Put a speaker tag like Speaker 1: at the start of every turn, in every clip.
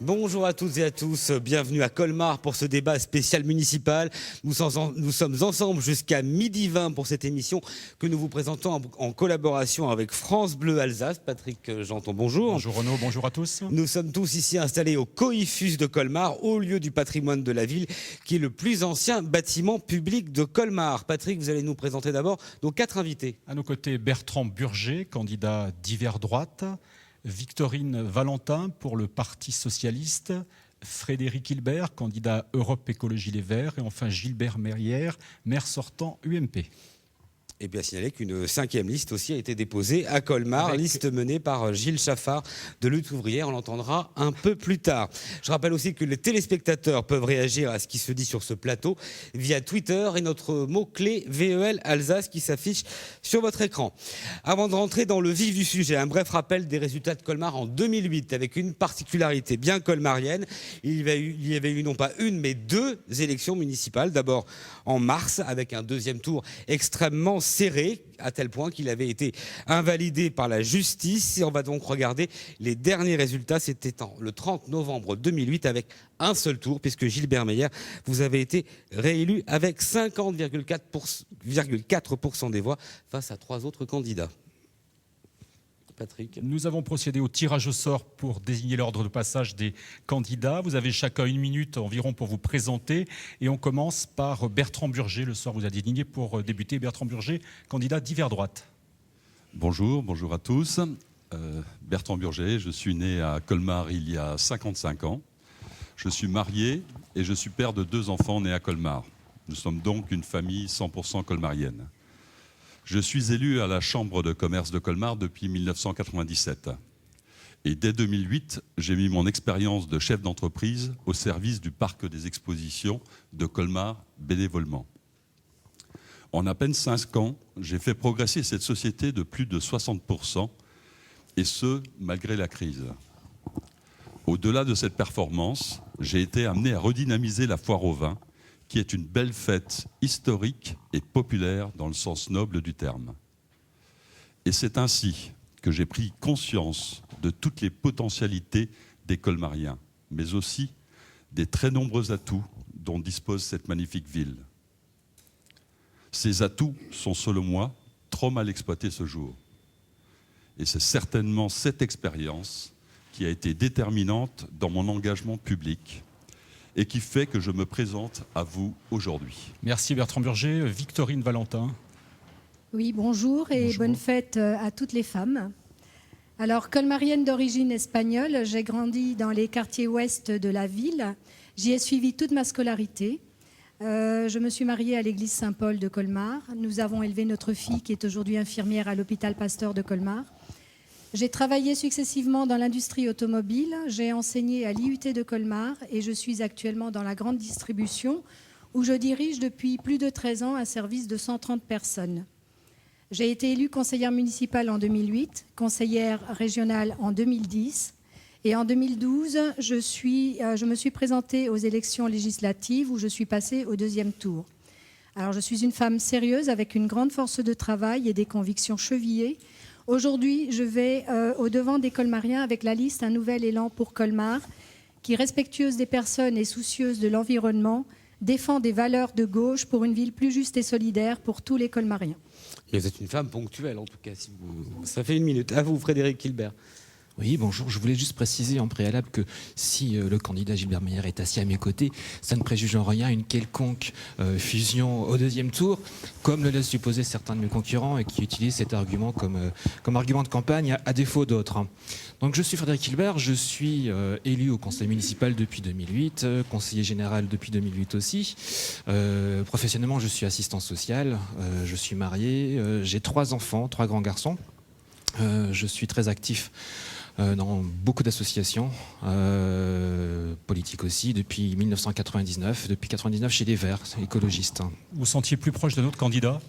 Speaker 1: Bonjour à toutes et à tous, bienvenue à Colmar pour ce débat spécial municipal. Nous sommes ensemble jusqu'à 12h20 pour cette émission que nous vous présentons en collaboration avec France Bleu Alsace. Patrick Janton, bonjour.
Speaker 2: Bonjour Renaud, bonjour à tous.
Speaker 1: Nous sommes tous ici installés au Coïfus de Colmar, au lieu du patrimoine de la ville, qui est le plus ancien bâtiment public de Colmar. Patrick, vous allez nous présenter d'abord nos 4 invités.
Speaker 2: À nos côtés, Bertrand Burger, candidat d'hiver droite. Victorine Valentin pour le Parti socialiste, Frédéric Hilbert, candidat Europe Écologie Les Verts, et enfin Gilbert Merrière, maire sortant UMP.
Speaker 1: Et bien signaler qu'une 5e liste aussi a été déposée à Colmar, liste menée par Gilles Chaffard de Lutte ouvrière. On l'entendra un peu plus tard. Je rappelle aussi que les téléspectateurs peuvent réagir à ce qui se dit sur ce plateau via Twitter et notre mot-clé VEL Alsace qui s'affiche sur votre écran. Avant de rentrer dans le vif du sujet, un bref rappel des résultats de Colmar en 2008 avec une particularité bien colmarienne. Il y avait eu non pas une mais 2 élections municipales. D'abord en mars avec un deuxième tour extrêmement serré, à tel point qu'il avait été invalidé par la justice. Et on va donc regarder les derniers résultats. C'était le 30 novembre 2008 avec un seul tour, puisque Gilbert Meyer, vous avez été réélu avec 50,4% des voix face à 3 autres candidats. Patrick.
Speaker 2: Nous avons procédé au tirage au sort pour désigner l'ordre de passage des candidats. Vous avez chacun 1 minute environ pour vous présenter. Et on commence par Bertrand Burger. Le soir, vous a désigné pour débuter. Bertrand Burger, candidat d'hiver droite.
Speaker 3: Bonjour à tous. Bertrand Burger, je suis né à Colmar il y a 55 ans. Je suis marié et je suis père de 2 enfants nés à Colmar. Nous sommes donc une famille 100% colmarienne. Je suis élu à la Chambre de commerce de Colmar depuis 1997. Et dès 2008, j'ai mis mon expérience de chef d'entreprise au service du parc des expositions de Colmar bénévolement. En à peine 5 ans, j'ai fait progresser cette société de plus de 60%, et ce, malgré la crise. Au-delà de cette performance, j'ai été amené à redynamiser la foire au vin, qui est une belle fête historique et populaire dans le sens noble du terme. Et c'est ainsi que j'ai pris conscience de toutes les potentialités des Colmariens, mais aussi des très nombreux atouts dont dispose cette magnifique ville. Ces atouts sont, selon moi, trop mal exploités ce jour. Et c'est certainement cette expérience qui a été déterminante dans mon engagement public et qui fait que je me présente à vous aujourd'hui.
Speaker 2: Merci Bertrand Burger. Victorine Valentin.
Speaker 4: Oui, bonjour et
Speaker 2: bonjour.
Speaker 4: Bonne fête à toutes les femmes. Alors, colmarienne d'origine espagnole, j'ai grandi dans les quartiers ouest de la ville. J'y ai suivi toute ma scolarité. Je me suis mariée à l'église Saint-Paul de Colmar. Nous avons élevé notre fille qui est aujourd'hui infirmière à l'hôpital Pasteur de Colmar. J'ai travaillé successivement dans l'industrie automobile, j'ai enseigné à l'IUT de Colmar et je suis actuellement dans la grande distribution où je dirige depuis plus de 13 ans un service de 130 personnes. J'ai été élue conseillère municipale en 2008, conseillère régionale en 2010 et en 2012, je me suis présentée aux élections législatives où je suis passée au 2e tour. Alors je suis une femme sérieuse avec une grande force de travail et des convictions chevillées. Aujourd'hui, je vais au-devant des Colmariens avec la liste Un nouvel élan pour Colmar, qui, respectueuse des personnes et soucieuse de l'environnement, défend des valeurs de gauche pour une ville plus juste et solidaire pour tous les Colmariens.
Speaker 1: Et vous êtes une femme ponctuelle en tout cas. Ça fait 1 minute. À vous, Frédéric Hilbert.
Speaker 5: Oui, bonjour. Je voulais juste préciser en préalable que si le candidat Gilbert Meyer est assis à mes côtés, ça ne préjuge en rien une quelconque fusion au 2e tour, comme le laissent supposer certains de mes concurrents et qui utilisent cet argument comme argument de campagne à défaut d'autres. Donc je suis Frédéric Hilbert, je suis élu au conseil municipal depuis 2008, conseiller général depuis 2008 aussi. Professionnellement, je suis assistant social, je suis marié, j'ai 3 enfants, 3 grands garçons. Je suis très actif dans beaucoup d'associations politiques aussi, depuis 1999, depuis 1999 chez les Verts, écologistes.
Speaker 2: Vous vous sentiez plus proche de notre candidat ?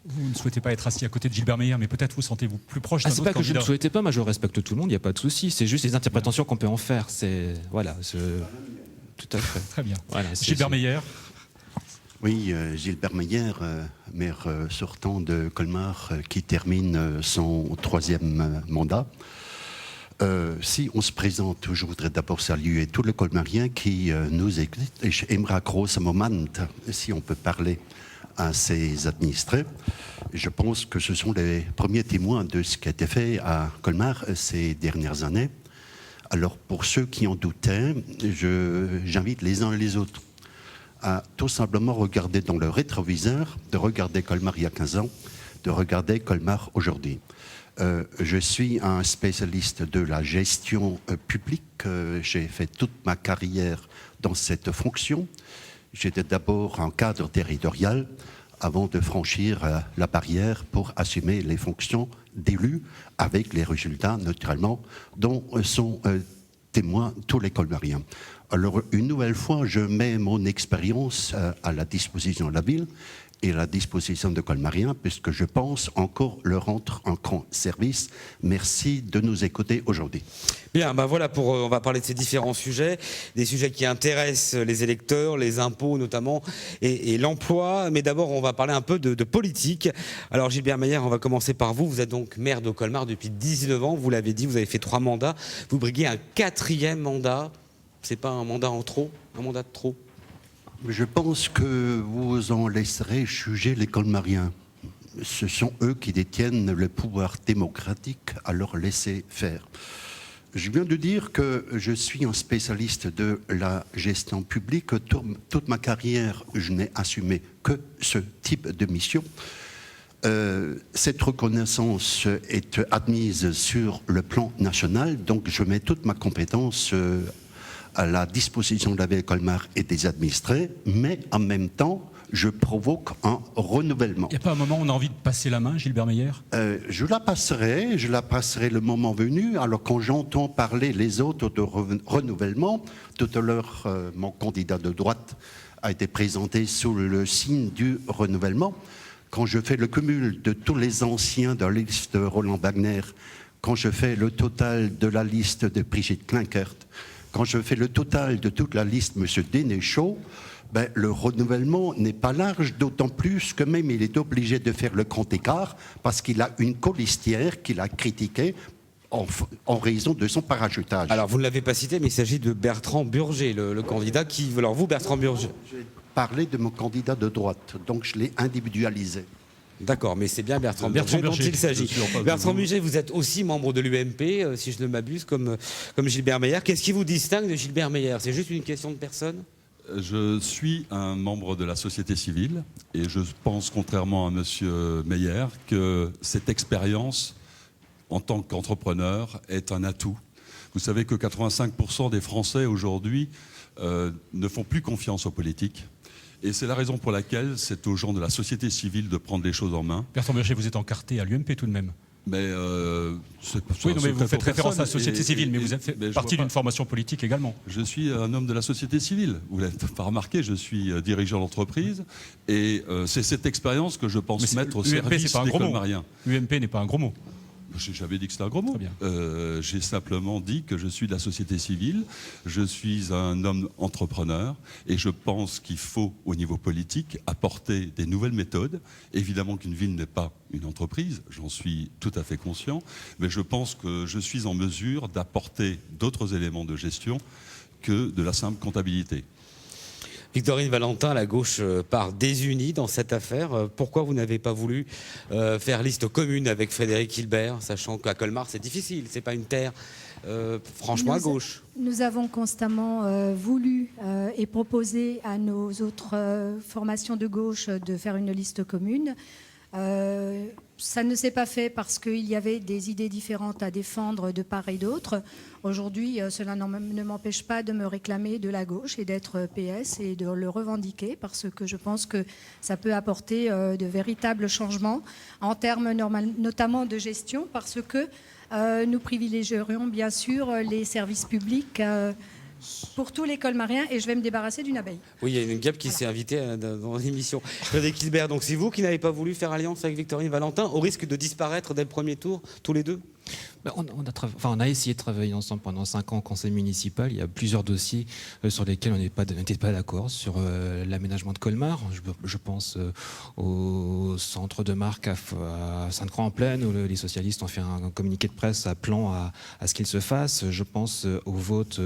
Speaker 2: Vous ne souhaitez pas être assis à côté de Gilbert Meyer, mais peut-être vous sentez-vous plus proche d'un autre candidat.
Speaker 5: C'est pas que je ne souhaitais pas, moi je respecte tout le monde, il n'y a pas de souci. C'est juste les interprétations qu'on peut en faire. Voilà, tout à fait.
Speaker 2: Très bien.
Speaker 5: Voilà,
Speaker 2: Gilbert Meyer.
Speaker 6: Oui, Gilbert Meyer, maire sortant de Colmar, qui termine son 3e mandat. Si on se présente, je voudrais d'abord saluer tout le colmarien qui nous écoute. Et j'aimerais grosso moment, si on peut parler à ses administrés. Je pense que ce sont les premiers témoins de ce qui a été fait à Colmar ces dernières années. Alors, pour ceux qui en doutaient, j'invite les uns et les autres à tout simplement regarder dans le rétroviseur, de regarder Colmar il y a 15 ans, de regarder Colmar aujourd'hui. Je suis un spécialiste de la gestion publique. J'ai fait toute ma carrière dans cette fonction. J'étais d'abord en cadre territorial avant de franchir la barrière pour assumer les fonctions d'élu avec les résultats, naturellement, dont sont témoins tous les colmariens. Alors, une nouvelle fois, je mets mon expérience à la disposition de la ville et à la disposition de Colmariens, puisque je pense encore leur rendre un grand service. Merci de nous écouter aujourd'hui.
Speaker 1: Bien, ben voilà, on va parler de ces différents sujets, des sujets qui intéressent les électeurs, les impôts notamment, et l'emploi. Mais d'abord, on va parler un peu de politique. Alors Gilbert Meyer, on va commencer par vous. Vous êtes donc maire de Colmar depuis 19 ans, vous l'avez dit, vous avez fait 3 mandats. Vous briguez un 4e mandat. C'est pas un mandat en trop, un mandat de trop?
Speaker 6: Je pense que vous en laisserez juger les colmariens. Ce sont eux qui détiennent le pouvoir démocratique, à leur laisser faire. Je viens de dire que je suis un spécialiste de la gestion publique. Toute ma carrière, je n'ai assumé que ce type de mission. Cette reconnaissance est admise sur le plan national, donc je mets toute ma compétence à la disposition de la ville de Colmar et des administrés, mais en même temps, je provoque un renouvellement.
Speaker 2: Il n'y a pas un moment où on a envie de passer la main, Gilbert Meyer?
Speaker 6: Je la passerai le moment venu. Alors quand j'entends parler les autres de renouvellement, tout à l'heure, mon candidat de droite a été présenté sous le signe du renouvellement. Quand je fais le cumul de tous les anciens de la liste de Roland Wagner, quand je fais le total de la liste de Brigitte Klinkert, quand je fais le total de toute la liste M. Dénéchaud, le renouvellement n'est pas large, d'autant plus que même il est obligé de faire le grand écart parce qu'il a une colistière qu'il a critiquée en raison de son parachutage.
Speaker 1: Alors vous ne l'avez pas cité, mais il s'agit de Bertrand Burger, le candidat qui... Alors vous, Bertrand Burger...
Speaker 6: J'ai parlé de mon candidat de droite, donc je l'ai individualisé.
Speaker 1: D'accord, mais c'est bien Bertrand Burger dont il s'agit. Bertrand Burger, vous êtes aussi membre de l'UMP, si je ne m'abuse, comme Gilbert Meyer. Qu'est-ce qui vous distingue de Gilbert Meyer? C'est juste une question de personne?
Speaker 3: Je suis un membre de la société civile et je pense, contrairement à M. Meyer, que cette expérience en tant qu'entrepreneur est un atout. Vous savez que 85% des Français aujourd'hui ne font plus confiance aux politiques. Et c'est la raison pour laquelle c'est aux gens de la société civile de prendre les choses en main.
Speaker 2: Bertrand Burger, vous êtes encarté à l'UMP tout de même.
Speaker 3: Mais,
Speaker 2: oui, non, mais vous faites référence à la société civile, mais vous êtes partie d'une formation politique également.
Speaker 3: Je suis un homme de la société civile. Vous ne l'avez pas remarqué, je suis dirigeant d'entreprise. Et c'est cette expérience que je pense mettre au service des colmariens.
Speaker 2: UMP n'est pas un gros mot.
Speaker 3: J'ai jamais dit que c'était un gros mot. J'ai simplement dit que je suis de la société civile, je suis un homme entrepreneur et je pense qu'il faut, au niveau politique, apporter des nouvelles méthodes. Évidemment qu'une ville n'est pas une entreprise, j'en suis tout à fait conscient, mais je pense que je suis en mesure d'apporter d'autres éléments de gestion que de la simple comptabilité.
Speaker 1: Victorine Valentin, la gauche part désunie dans cette affaire. Pourquoi vous n'avez pas voulu faire liste commune avec Frédéric Hilbert, sachant qu'à Colmar c'est difficile, c'est pas une terre franchement à gauche?
Speaker 4: Nous avons constamment voulu et proposé à nos autres formations de gauche de faire une liste commune. Ça ne s'est pas fait parce qu'il y avait des idées différentes à défendre de part et d'autre. Aujourd'hui, cela ne m'empêche pas de me réclamer de la gauche et d'être PS et de le revendiquer parce que je pense que ça peut apporter de véritables changements en termes notamment de gestion parce que nous privilégierions bien sûr les services publics pour tous les colmariens et je vais me débarrasser d'une abeille.
Speaker 1: Oui, il y a une guêpe qui s'est invitée dans l'émission. Frédéric Hilbert, donc c'est vous qui n'avez pas voulu faire alliance avec Victorine Valentin au risque de disparaître dès le premier tour, tous les deux?
Speaker 5: On a essayé de travailler ensemble pendant 5 ans au conseil municipal. Il y a plusieurs dossiers sur lesquels on n'était pas d'accord, sur l'aménagement de Colmar. Je pense au centre de Marc à Sainte-Croix-en-Plaine, où les socialistes ont fait un communiqué de presse appelant à ce qu'il se fasse. Je pense au vote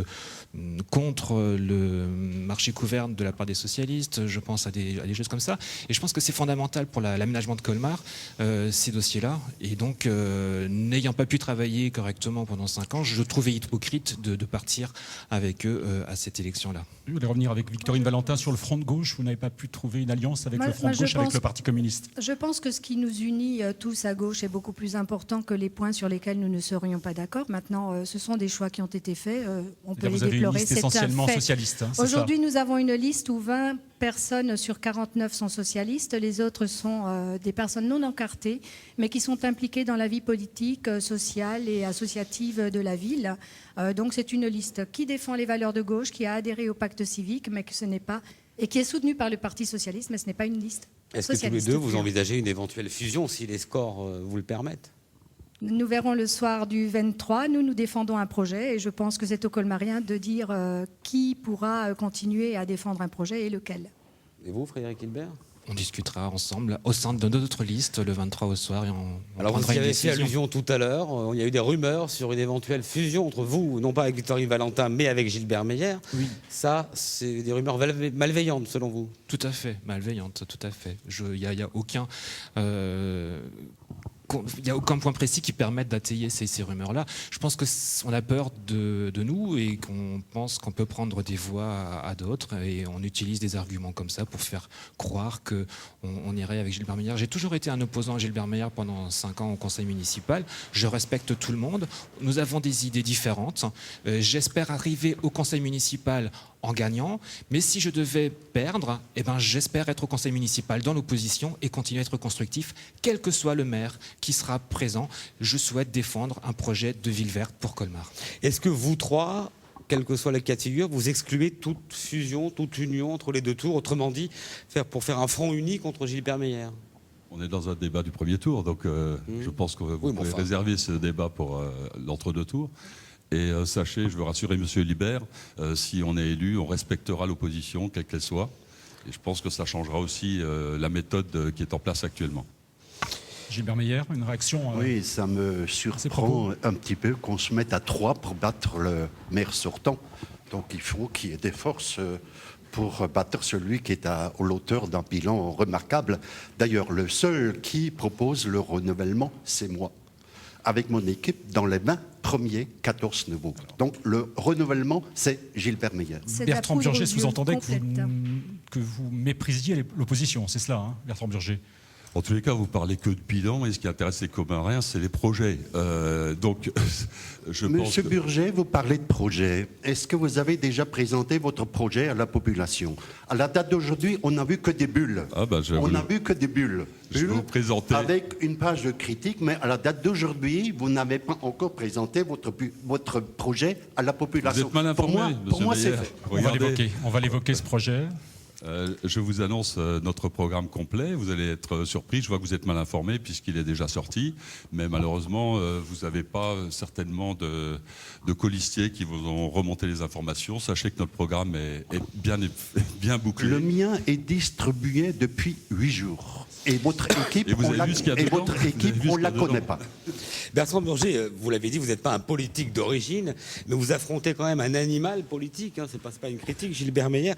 Speaker 5: contre le marché couvert de la part des socialistes. Je pense à des choses comme ça. Et je pense que c'est fondamental pour l'aménagement de Colmar, ces dossiers-là. Et donc, n'ayant pas pu travailler correctement pendant 5 ans, je trouvais hypocrite de partir avec eux à cette élection-là.
Speaker 2: Je voulais revenir avec Victorine Valentin sur le front de gauche. Vous n'avez pas pu trouver une alliance avec le front de gauche, avec le Parti communiste?
Speaker 4: Je pense que ce qui nous unit tous à gauche est beaucoup plus important que les points sur lesquels nous ne serions pas d'accord. Maintenant, ce sont des choix qui ont été faits. On peut les déplorer.
Speaker 2: Vous avez une liste essentiellement socialiste. Hein,
Speaker 4: aujourd'hui, nous avons une liste où 20 personnes sur 49 sont socialistes. Les autres sont des personnes non encartées, mais qui sont impliquées dans la vie politique, sociale et associative de la ville. Donc c'est une liste qui défend les valeurs de gauche, qui a adhéré au pacte civique, mais que ce n'est pas, et qui est soutenue par le Parti socialiste, mais ce n'est pas une liste
Speaker 1: socialiste. Est-ce que tous les deux, vous envisagez une éventuelle fusion, si les scores vous le permettent?
Speaker 4: Nous verrons le soir du 23. Nous défendons un projet et je pense que c'est aux Colmariens de dire qui pourra continuer à défendre un projet et lequel.
Speaker 1: Et vous, Frédéric Hilbert?
Speaker 5: On discutera ensemble au sein de notre liste le 23 au soir et on
Speaker 1: Alors
Speaker 5: prendra
Speaker 1: vous y
Speaker 5: une
Speaker 1: avez fait
Speaker 5: décision.
Speaker 1: allusion tout à l'heure. Il y a eu des rumeurs sur une éventuelle fusion entre vous, non pas avec Victorine Valentin, mais avec Gilbert Meyer.
Speaker 5: Oui.
Speaker 1: Ça, c'est des rumeurs malveillantes, selon vous?
Speaker 5: Tout à fait, malveillante, tout à fait. Il n'y a aucun... il n'y a aucun point précis qui permette d'atténuer ces rumeurs-là. Je pense qu'on a peur de nous et qu'on pense qu'on peut prendre des voix à d'autres et on utilise des arguments comme ça pour faire croire qu'on irait avec Gilbert Meyer. J'ai toujours été un opposant à Gilbert Meyer pendant 5 ans au conseil municipal. Je respecte tout le monde. Nous avons des idées différentes. J'espère arriver au conseil municipal en gagnant, mais si je devais perdre, j'espère être au conseil municipal dans l'opposition et continuer à être constructif, quel que soit le maire qui sera présent. Je souhaite défendre un projet de ville verte pour Colmar.
Speaker 1: Est-ce que vous trois, quel que soit le cas de figure, vous excluez toute fusion, toute union entre les deux tours, autrement dit, pour faire un front uni contre Gilbert Meyer?
Speaker 3: On est dans un débat du premier tour, donc je pense que vous pouvez réserver ce débat pour l'entre-deux tours. Et sachez, je veux rassurer M. Hilbert, si on est élu, on respectera l'opposition, quelle qu'elle soit. Et je pense que ça changera aussi la méthode qui est en place actuellement.
Speaker 2: Gilbert Meyer, une réaction
Speaker 6: Oui, ça me surprend un petit peu qu'on se mette à 3 pour battre le maire sortant. Donc il faut qu'il y ait des forces pour battre celui qui est à l'auteur d'un bilan remarquable. D'ailleurs, le seul qui propose le renouvellement, c'est moi. Avec mon équipe, dans les 20 premiers 14 nouveaux. Donc le renouvellement, c'est Gilbert Meyer.
Speaker 2: Bertrand Burger, sous-entendait que vous méprisiez l'opposition, c'est cela, hein, Bertrand Burger?
Speaker 3: En tous les cas, vous parlez que de bilan, et ce qui intéresse les Comoriens, c'est les projets. Donc, je pense
Speaker 6: Monsieur Burger, vous parlez de projet. Est-ce que vous avez déjà présenté votre projet à la population? À la date d'aujourd'hui, on n'a vu que des bulles. On n'a vu que des bulles.
Speaker 3: Je vais vous présenter.
Speaker 6: Avec une page de critique, mais à la date d'aujourd'hui, vous n'avez pas encore présenté votre projet à la population.
Speaker 3: Vous êtes mal informé,
Speaker 6: pour moi c'est fait.
Speaker 2: On va l'évoquer, ce projet.
Speaker 3: Je vous annonce notre programme complet. Vous allez être surpris. Je vois que vous êtes mal informé puisqu'il est déjà sorti. Mais malheureusement, vous n'avez pas certainement de colistiers qui vous ont remonté les informations. Sachez que notre programme est bien bouclé.
Speaker 6: Le mien est distribué depuis 8 jours. Et votre équipe, on ne la connaît pas.
Speaker 1: Bertrand Burger, vous l'avez dit, vous n'êtes pas un politique d'origine, mais vous affrontez quand même un animal politique. Hein, c'est pas une critique, Gilbert Meyer.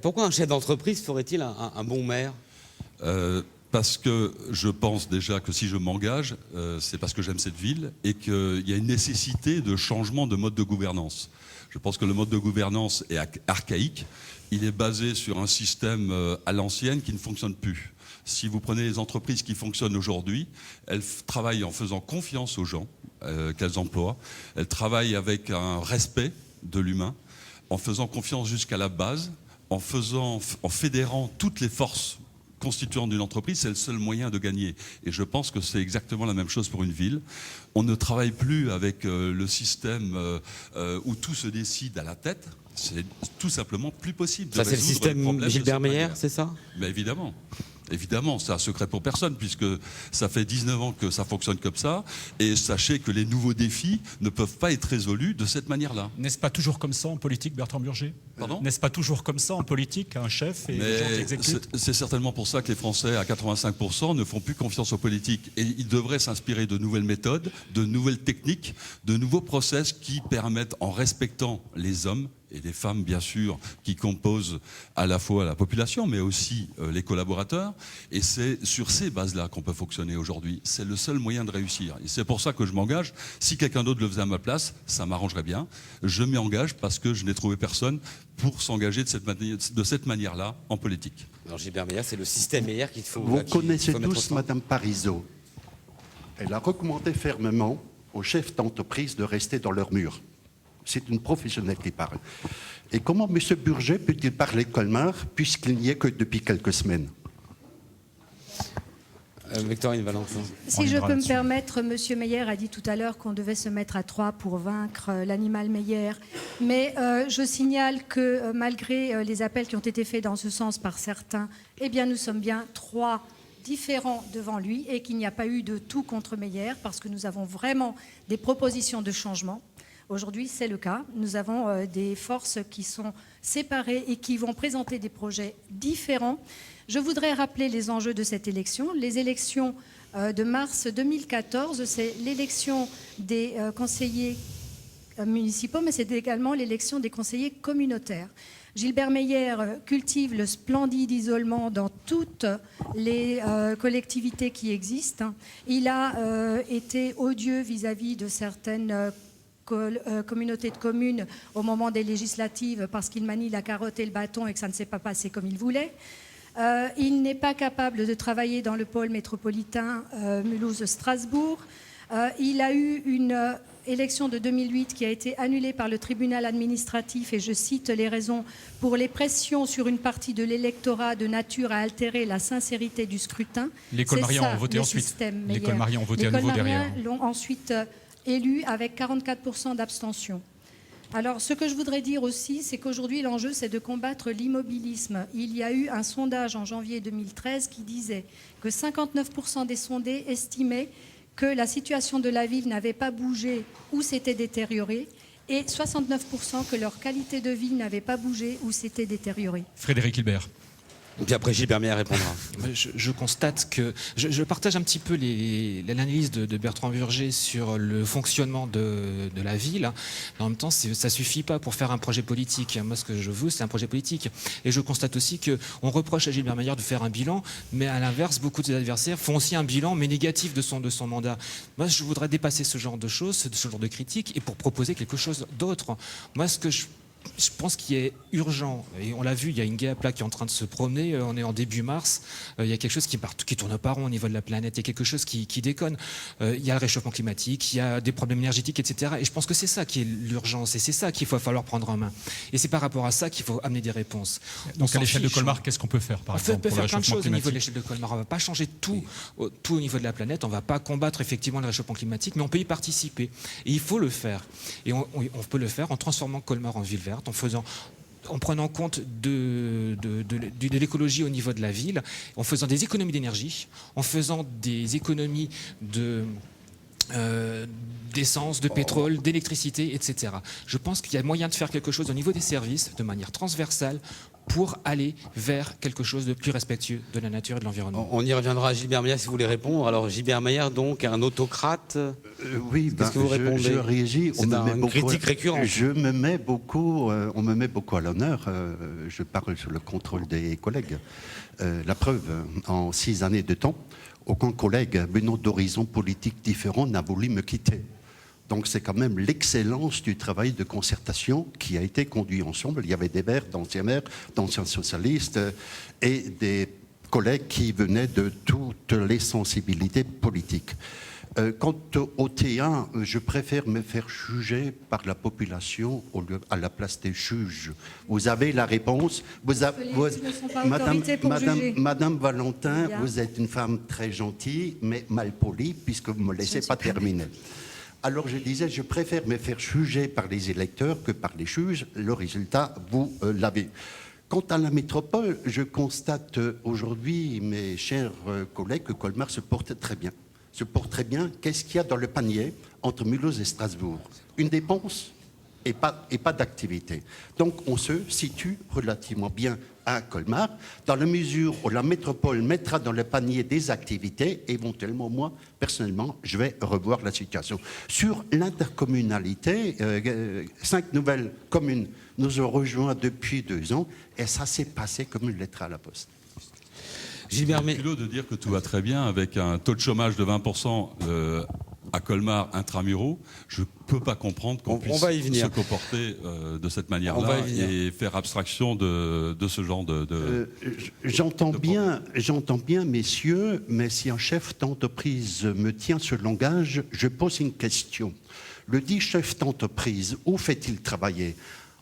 Speaker 1: Pourquoi un chef d'entreprise ferait-il un bon maire?
Speaker 3: Parce que je pense déjà que si je m'engage, c'est parce que j'aime cette ville et qu'il y a une nécessité de changement de mode de gouvernance. Je pense que le mode de gouvernance est archaïque. Il est basé sur un système à l'ancienne qui ne fonctionne plus. Si vous prenez les entreprises qui fonctionnent aujourd'hui, elles travaillent en faisant confiance aux gens qu'elles emploient. Elles travaillent avec un respect de l'humain, en faisant confiance jusqu'à la base, en fédérant toutes les forces constituantes d'une entreprise. C'est le seul moyen de gagner. Et je pense que c'est exactement la même chose pour une ville. On ne travaille plus avec le système où tout se décide à la tête. C'est tout simplement plus possible.
Speaker 1: Ça, c'est le système Gilbert Meyer, c'est ça?
Speaker 3: Mais évidemment. Évidemment, c'est un secret pour personne, puisque ça fait 19 ans que ça fonctionne comme ça. Et sachez que les nouveaux défis ne peuvent pas être résolus de cette manière-là.
Speaker 2: N'est-ce pas toujours comme ça en politique, Bertrand Burger?
Speaker 3: Pardon ?
Speaker 2: N'est-ce pas toujours comme ça en politique, un chef et des gens qui
Speaker 3: Mais
Speaker 2: exécutent?
Speaker 3: c'est certainement pour ça que les Français, à 85%, ne font plus confiance aux politiques. Et ils devraient s'inspirer de nouvelles méthodes, de nouvelles techniques, de nouveaux process qui permettent, en respectant les hommes et les femmes, bien sûr, qui composent à la fois la population, mais aussi les collaborateurs. Et c'est sur ces bases-là qu'on peut fonctionner aujourd'hui. C'est le seul moyen de réussir. Et c'est pour ça que je m'engage. Si quelqu'un d'autre le faisait à ma place, ça m'arrangerait bien. Je m'y engage parce que je n'ai trouvé personne pour s'engager de cette manière-là en politique.
Speaker 1: Alors Gilbert Meyer, c'est le système Meyer qu'il faut...
Speaker 6: Vous connaissez
Speaker 1: mettre au
Speaker 6: tous
Speaker 1: centre.
Speaker 6: Madame Parizeau. Elle a recommandé fermement aux chefs d'entreprise de rester dans leur mur. C'est une professionnelle qui parle. Et comment M. Burger peut-il parler de Colmar puisqu'il n'y est que depuis quelques semaines?
Speaker 1: Victorine Valentin.
Speaker 4: Si je peux me permettre, M. Meyer a dit tout à l'heure qu'on devait se mettre à 3 pour vaincre l'animal Meyer. Mais je signale que malgré les appels qui ont été faits dans ce sens par certains, eh bien nous sommes bien 3 différents devant lui et qu'il n'y a pas eu de tout contre Meyer parce que nous avons vraiment des propositions de changement. Aujourd'hui, c'est le cas. Nous avons des forces qui sont séparées et qui vont présenter des projets différents. Je voudrais rappeler les enjeux de cette élection. Les élections de mars 2014, c'est l'élection des conseillers municipaux, mais c'est également l'élection des conseillers communautaires. Gilbert Meyer cultive le splendide isolement dans toutes les collectivités qui existent. Il a été odieux vis-à-vis de certaines communauté de communes au moment des législatives parce qu'il manie la carotte et le bâton et que ça ne s'est pas passé comme il voulait. Il n'est pas capable de travailler dans le pôle métropolitain Mulhouse-Strasbourg. Il a eu une élection de 2008 qui a été annulée par le tribunal administratif et je cite les raisons pour les pressions sur une partie de l'électorat de nature à altérer la sincérité du scrutin.
Speaker 2: Les Colmariens ont voté ensuite. Les Colmariens ont voté à nouveau derrière.
Speaker 4: Les Colmariens l'ont ensuite élu avec 44% d'abstention. Alors, ce que je voudrais dire aussi, c'est qu'aujourd'hui, l'enjeu, c'est de combattre l'immobilisme. Il y a eu un sondage en janvier 2013 qui disait que 59% des sondés estimaient que la situation de la ville n'avait pas bougé ou s'était détériorée et 69% que leur qualité de vie n'avait pas bougé ou s'était détériorée.
Speaker 2: Frédéric Hilbert.
Speaker 1: Et puis après, Gilbert Meyer répondra.
Speaker 5: Je constate que je partage un petit peu l'analyse de Bertrand Burger sur le fonctionnement de la ville. En même temps, ça ne suffit pas pour faire un projet politique. Moi, ce que je veux, c'est un projet politique. Et je constate aussi qu'on reproche à Gilbert Meyer de faire un bilan, mais à l'inverse, beaucoup de ses adversaires font aussi un bilan, mais négatif de son mandat. Moi, je voudrais dépasser ce genre de choses, ce genre de critiques, et pour proposer quelque chose d'autre. Moi, ce que je pense qu'il est urgent, et on l'a vu, il y a une guêpe là qui est en train de se promener, on est en début mars, il y a quelque chose qui tourne pas rond au niveau de la planète, il y a quelque chose qui déconne, il y a le réchauffement climatique, il y a des problèmes énergétiques, etc. Et je pense que c'est ça qui est l'urgence, et c'est ça qu'il va falloir prendre en main. Et c'est par rapport à ça qu'il faut amener des réponses.
Speaker 2: Donc à l'échelle de Colmar, qu'est-ce qu'on peut faire, par exemple,
Speaker 5: on peut
Speaker 2: pour le
Speaker 5: faire plein de
Speaker 2: réchauffement
Speaker 5: choses au niveau de
Speaker 2: climatique?
Speaker 5: l'échelle de Colmar. On ne va pas changer tout au niveau de la planète, on ne va pas combattre effectivement le réchauffement climatique, mais on peut y participer. Et il faut le faire. Et on peut le faire en transformant Colmar en ville verte, en prenant compte de l'écologie au niveau de la ville, en faisant des économies d'énergie, en faisant des économies d'essence, de pétrole, d'électricité, etc. Je pense qu'il y a moyen de faire quelque chose au niveau des services de manière transversale pour aller vers quelque chose de plus respectueux de la nature et de l'environnement.
Speaker 1: On y reviendra à Gilbert Meyer si vous voulez répondre. Alors Gilbert Meyer, donc, un autocrate.
Speaker 6: Oui,
Speaker 1: Qu'est-ce que vous répondez?
Speaker 6: je réagis.
Speaker 1: C'est une critique récurrente.
Speaker 6: On me met beaucoup à l'honneur. Je parle sur le contrôle des collègues. La preuve, en 6 années de temps, aucun collègue venant d'horizons politiques différents n'a voulu me quitter. Donc c'est quand même l'excellence du travail de concertation qui a été conduit ensemble. Il y avait des maires, d'anciens socialistes et des collègues qui venaient de toutes les sensibilités politiques. Quant au T1, je préfère me faire juger par la population à la place des juges. Vous avez la réponse. Madame Valentin, vous êtes une femme très gentille, mais mal polie, puisque vous ne me laissez pas terminer. Alors je disais, je préfère me faire juger par les électeurs que par les juges. Le résultat, vous l'avez. Quant à la métropole, je constate aujourd'hui, mes chers collègues, que Colmar se porte très bien. Se porte très bien. Qu'est-ce qu'il y a dans le panier entre Mulhouse et Strasbourg? Une dépense et pas d'activité. Donc on se situe relativement bien à Colmar, dans la mesure où la métropole mettra dans le panier des activités, éventuellement, moi, personnellement, je vais revoir la situation. Sur l'intercommunalité, 5 nouvelles communes nous ont rejoints depuis 2 ans, et ça s'est passé comme une lettre à la poste.
Speaker 1: Gilbert
Speaker 3: C'est culot de dire que tout va très bien avec un taux de chômage de 20% à Colmar intramuros. Je ne peux pas comprendre qu'on puisse se comporter de cette manière-là et faire abstraction de ce genre de
Speaker 6: J'entends bien, messieurs, mais si un chef d'entreprise me tient ce langage, je pose une question. Le dit chef d'entreprise, où fait-il travailler?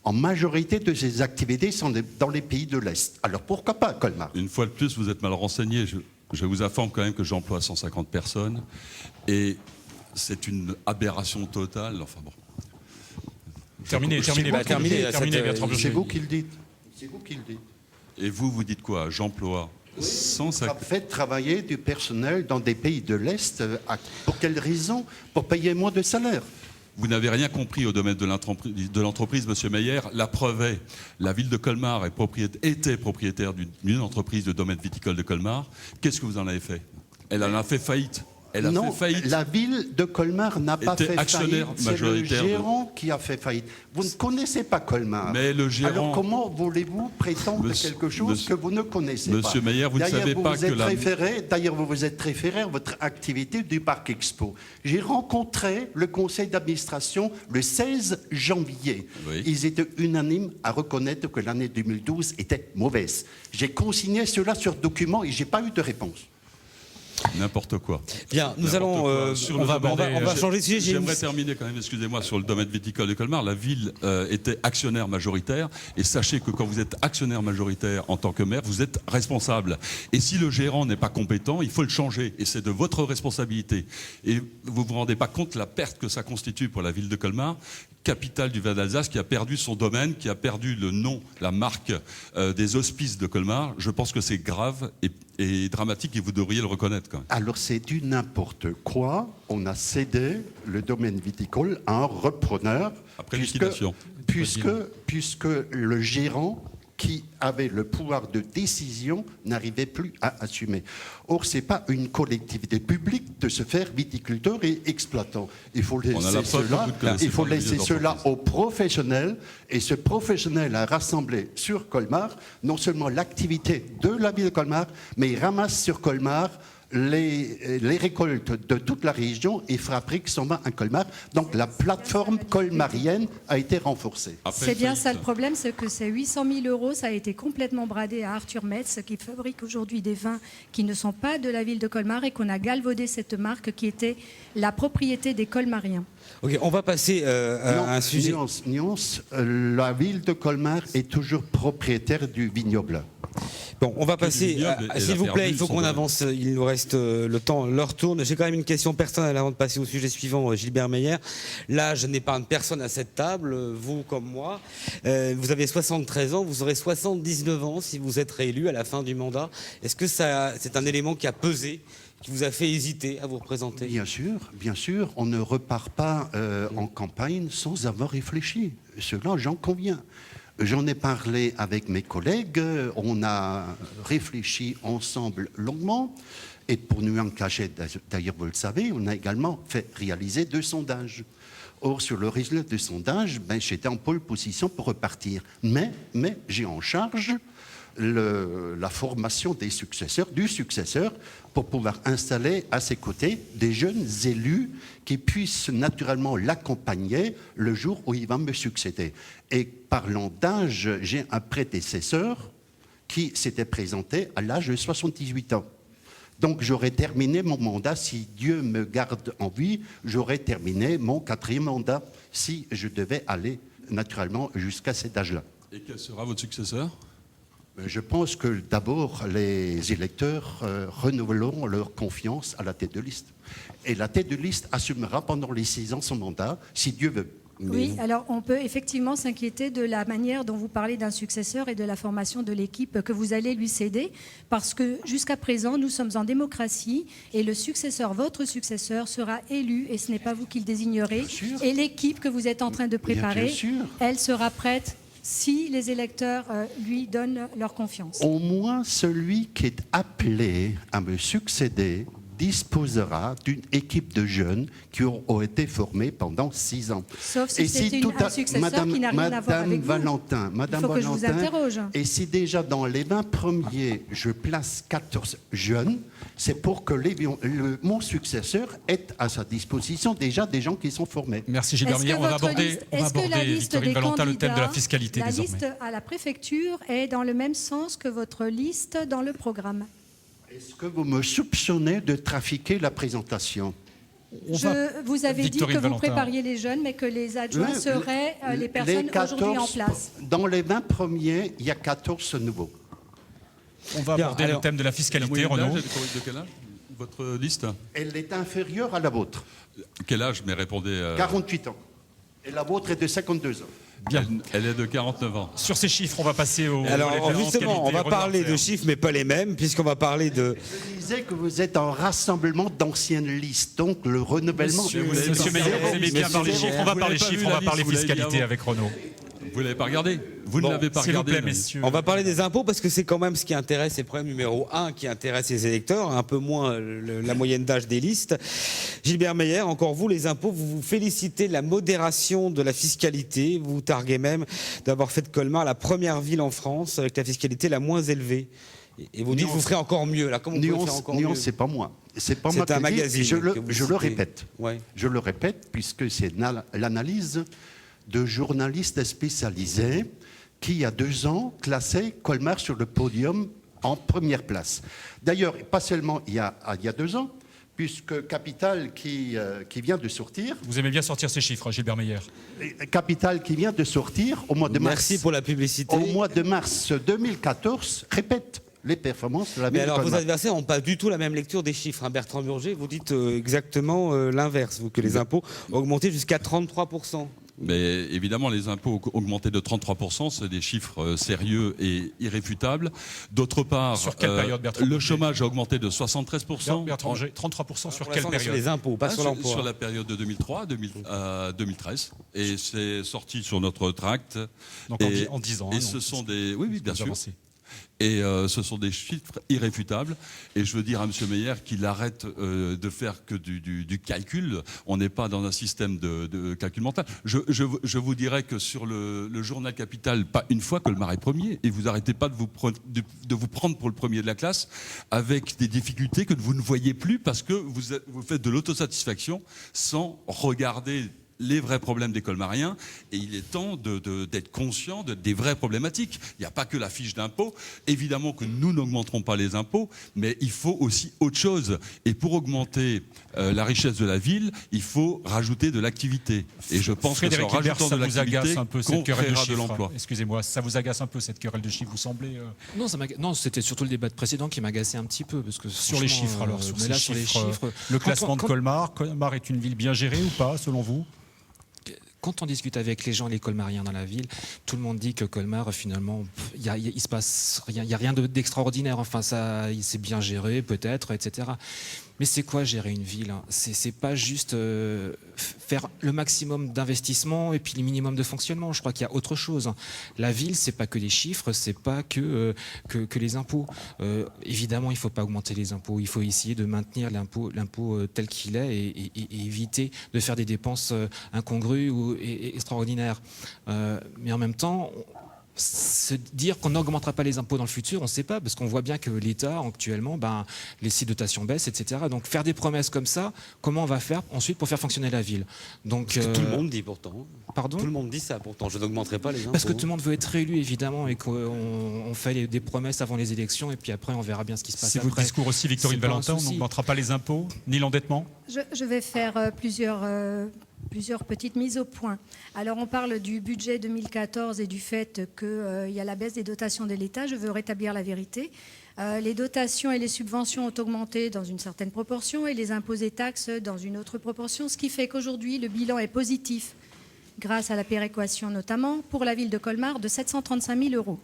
Speaker 6: En majorité de ses activités sont dans les pays de l'Est. Alors pourquoi pas à Colmar?
Speaker 3: Une fois de plus, vous êtes mal renseigné. Je vous informe quand même que j'emploie 150 personnes. Et c'est une aberration totale. Enfin bon.
Speaker 2: Terminé, Bertrand Burger.
Speaker 6: C'est vous qui le dites. C'est vous qui le dites.
Speaker 3: Et vous dites quoi? J'emploie 150.
Speaker 6: Ça fait travailler du personnel dans des pays de l'Est. Pour quelle raison? Pour payer moins de salaire.
Speaker 3: Vous n'avez rien compris au domaine de l'entreprise, Monsieur Meyer. La preuve est, la ville de Colmar était propriétaire d'une entreprise de domaine viticole de Colmar. Qu'est-ce que vous en avez fait? Elle en a fait faillite.
Speaker 6: Non, la ville de Colmar n'a pas fait faillite. C'est le gérant qui a fait faillite. Vous ne connaissez pas Colmar.
Speaker 3: Mais le gérant...
Speaker 6: Alors comment voulez-vous prétendre quelque chose que vous ne connaissez pas?
Speaker 3: Monsieur Meyer, vous ne savez pas que
Speaker 6: D'ailleurs, vous vous êtes référé à votre activité du Parc Expo. J'ai rencontré le conseil d'administration le 16 janvier.
Speaker 3: Oui.
Speaker 6: Ils étaient unanimes à reconnaître que l'année 2012 était mauvaise. J'ai consigné cela sur document et je n'ai pas eu de réponse.
Speaker 3: N'importe quoi.
Speaker 1: Bien, nous allons. On va changer de sujet.
Speaker 3: J'aimerais terminer quand même, excusez-moi, sur le domaine viticole de Colmar. La ville était actionnaire majoritaire. Et sachez que quand vous êtes actionnaire majoritaire en tant que maire, vous êtes responsable. Et si le gérant n'est pas compétent, il faut le changer. Et c'est de votre responsabilité. Et vous ne vous rendez pas compte de la perte que ça constitue pour la ville de Colmar, capitale du Val d'Alsace, qui a perdu son domaine, qui a perdu le nom, la marque des hospices de Colmar. Je pense que c'est grave et dramatique et vous devriez le reconnaître quand même.
Speaker 6: Alors c'est du n'importe quoi. On a cédé le domaine viticole à un repreneur.
Speaker 3: Après liquidation.
Speaker 6: Puisque le gérant qui avait le pouvoir de décision n'arrivait plus à assumer. Or, ce n'est pas une collectivité publique de se faire viticulteur et exploitant. Il faut laisser cela aux professionnels. Et ce professionnel a rassemblé sur Colmar non seulement l'activité de la ville de Colmar, mais il ramasse sur Colmar les récoltes de toute la région et fabrique son vin à Colmar. Donc la plateforme colmarienne a été renforcée.
Speaker 4: C'est bien ça le problème, c'est que ces 800 000 €, ça a été complètement bradé à Arthur Metz, qui fabrique aujourd'hui des vins qui ne sont pas de la ville de Colmar et qu'on a galvaudé cette marque qui était la propriété des Colmariens.
Speaker 1: Ok, on va passer à un sujet.
Speaker 6: Nuance, la ville de Colmar est toujours propriétaire du vignoble.
Speaker 1: Bon, on va passer, s'il vous plaît, il faut qu'on avance, il nous reste le temps, l'heure tourne. J'ai quand même une question personnelle avant de passer au sujet suivant, Gilbert Meyer. Là, je n'épargne personne à cette table, vous comme moi. Vous avez 73 ans, vous aurez 79 ans si vous êtes réélu à la fin du mandat. Est-ce que c'est un élément qui a pesé, qui vous a fait hésiter à vous représenter?
Speaker 6: Bien sûr, on ne repart pas en campagne sans avoir réfléchi. Cela, j'en conviens. J'en ai parlé avec mes collègues, on a réfléchi ensemble longuement, et pour nous engager, d'ailleurs vous le savez, on a également fait réaliser 2 sondages. Or, sur le résultat du sondage, j'étais en pole position pour repartir. Mais j'ai en charge la formation du successeur, pour pouvoir installer à ses côtés des jeunes élus qui puissent naturellement l'accompagner le jour où il va me succéder. Et parlant d'âge, j'ai un prédécesseur qui s'était présenté à l'âge de 78 ans. Donc j'aurais terminé mon mandat, si Dieu me garde en vie, j'aurais terminé mon 4e mandat si je devais aller naturellement jusqu'à cet âge-là.
Speaker 3: Et quel sera votre successeur ?
Speaker 6: Je pense que d'abord, les électeurs renouveleront leur confiance à la tête de liste. Et la tête de liste assumera pendant les 6 ans son mandat, si Dieu veut.
Speaker 4: Oui, alors on peut effectivement s'inquiéter de la manière dont vous parlez d'un successeur et de la formation de l'équipe que vous allez lui céder, parce que jusqu'à présent, nous sommes en démocratie et le successeur, votre successeur, sera élu et ce n'est pas vous qui le désignerez. Et l'équipe que vous êtes en train de préparer, elle sera prête si les électeurs lui donnent leur confiance.
Speaker 6: Au moins, celui qui est appelé à me succéder disposera d'une équipe de jeunes qui ont été formés pendant 6 ans.
Speaker 4: Sauf si c'est un successeur qui n'a rien à voir avec vous.
Speaker 6: Madame
Speaker 4: que je vous interroge.
Speaker 6: Et si déjà dans les 20 premiers, je place 14 jeunes, c'est pour que mon successeur ait à sa disposition déjà des gens qui sont formés.
Speaker 2: Merci Gilbert Meyer. On va aborder Victorine Valentin, le thème de la fiscalité désormais.
Speaker 4: La liste à la préfecture est dans le même sens que votre liste dans le programme.
Speaker 6: Est-ce que vous me soupçonnez de trafiquer la présentation ?
Speaker 4: Vous avez dit que vous prépariez les jeunes, mais que les adjoints seraient les personnes aujourd'hui en place.
Speaker 6: Dans les 20 premiers, il y a 14 nouveaux.
Speaker 2: On va aborder le thème de la fiscalité, Renaud.
Speaker 3: De quel âge, votre liste?
Speaker 6: Elle est inférieure à la vôtre.
Speaker 3: Quel âge? Mais répondez...
Speaker 6: 48 ans. Et la vôtre est de 52 ans.
Speaker 2: Bien.
Speaker 3: Elle est de 49 ans.
Speaker 2: Sur ces chiffres, on va passer aux
Speaker 1: Alors justement, on va parler de chiffres, mais pas les mêmes, puisqu'on va parler de...
Speaker 6: Je disais que vous êtes en rassemblement d'anciennes listes, donc le renouvellement...
Speaker 2: Monsieur Meyer, vous aimez bien parler chiffres, on va parler chiffres, on va parler fiscalité avec Renaud.
Speaker 3: Vous ne l'avez pas regardé? Vous ne l'avez pas regardé,
Speaker 2: s'il vous plaît, messieurs.
Speaker 1: On va parler des impôts parce que c'est quand même ce qui intéresse, c'est le problème numéro 1 qui intéresse les électeurs, un peu moins la moyenne d'âge des listes. Gilbert Meyer, encore vous, les impôts, vous vous félicitez de la modération de la fiscalité. Vous vous targuez même d'avoir fait de Colmar la première ville en France avec la fiscalité la moins élevée. Et vous dites que vous ferez encore mieux. Là, comment vous pouvez faire encore mieux?
Speaker 6: C'est pas moi. C'est pas moi qui
Speaker 1: un magazine.
Speaker 6: Je le répète.
Speaker 1: Ouais.
Speaker 6: Je le répète puisque c'est l'analyse de journalistes spécialisés qui, il y a 2 ans, classaient Colmar sur le podium en première place. D'ailleurs, pas seulement il y a 2 ans, puisque Capital qui vient de sortir...
Speaker 2: Vous aimez bien sortir ces chiffres, Gilbert Meyer.
Speaker 6: Capital qui vient de sortir au mois de mars...
Speaker 1: Merci pour la publicité.
Speaker 6: Au mois de mars 2014, répète les performances de la ville
Speaker 1: Mais alors,
Speaker 6: de Colmar.
Speaker 1: vos adversaires n'ont pas du tout la même lecture des chiffres. Bertrand Burger, vous dites exactement l'inverse, que les impôts ont augmenté jusqu'à 33%.
Speaker 3: Mais évidemment, les impôts augmentés de 33%, c'est des chiffres sérieux et irréfutables. D'autre part,
Speaker 2: sur quelle période, Bertrand
Speaker 3: le chômage a augmenté de 73%.
Speaker 2: Bertrand, 33% sur quelle
Speaker 1: Sur
Speaker 2: période?
Speaker 1: les impôts, pas sur l'emploi.
Speaker 3: Sur la période de 2003 à 2013. Et c'est sorti sur notre tract.
Speaker 2: Donc en 10 ans.
Speaker 3: Et ce sont des... Oui, bien sûr. Et ce sont des chiffres irréfutables. Et je veux dire à M. Meyer qu'il arrête de faire que du calcul. On n'est pas dans un système de calcul mental. Je vous dirais que sur le journal Capital, pas une fois Colmar est premier. Et vous n'arrêtez pas de vous prendre pour le premier de la classe avec des difficultés que vous ne voyez plus parce que vous faites de l'autosatisfaction sans regarder les vrais problèmes des Colmariens, et il est temps d'être conscient des vraies problématiques. Il n'y a pas que la fiche d'impôt. Évidemment que nous n'augmenterons pas les impôts, mais il faut aussi autre chose. Et pour augmenter la richesse de la ville, il faut rajouter de l'activité. Et je pense que c'est en rajoutant de l'activité qu'on créera de l'emploi.
Speaker 2: Excusez-moi, ça vous agace un peu cette querelle de chiffres, vous semblez...
Speaker 5: Non, c'était surtout le débat précédent qui m'agaçait un petit peu. Parce que,
Speaker 2: sur les chiffres, alors, sur les chiffres, le classement de Colmar. Colmar est une ville bien gérée ou pas, selon vous?
Speaker 5: Quand on discute avec les gens, les colmariens dans la ville, tout le monde dit que Colmar, finalement, il se passe rien, il n'y a rien d'extraordinaire. Enfin, c'est bien géré, peut-être, etc. Mais c'est quoi gérer une ville? C'est pas juste faire le maximum d'investissement et puis le minimum de fonctionnement. Je crois qu'il y a autre chose. La ville, c'est pas que les chiffres, c'est pas que les impôts. Évidemment, il faut pas augmenter les impôts. Il faut essayer de maintenir l'impôt tel qu'il est et éviter de faire des dépenses incongrues et extraordinaires. Mais en même temps, se dire qu'on n'augmentera pas les impôts dans le futur, on ne sait pas, parce qu'on voit bien que l'État, actuellement, les dotations baissent, etc. Donc faire des promesses comme ça, comment on va faire ensuite pour faire fonctionner la ville? Donc,
Speaker 1: tout le monde dit pourtant.
Speaker 5: Pardon?
Speaker 1: Tout le monde dit ça pourtant, je n'augmenterai pas les impôts.
Speaker 5: Parce que tout le monde veut être réélu, évidemment, et qu'on fait des promesses avant les élections, et puis après on verra bien ce qui se passe après.
Speaker 2: C'est votre discours aussi, Victorine Valentin, on n'augmentera pas les impôts, ni l'endettement?
Speaker 4: Je vais faire plusieurs petites mises au point. Alors on parle du budget 2014 et du fait qu'il y a la baisse des dotations de l'État. Je veux rétablir la vérité. Les dotations et les subventions ont augmenté dans une certaine proportion et les impôts et taxes dans une autre proportion, ce qui fait qu'aujourd'hui le bilan est positif grâce à la péréquation notamment, pour la ville de Colmar, de 735 000 €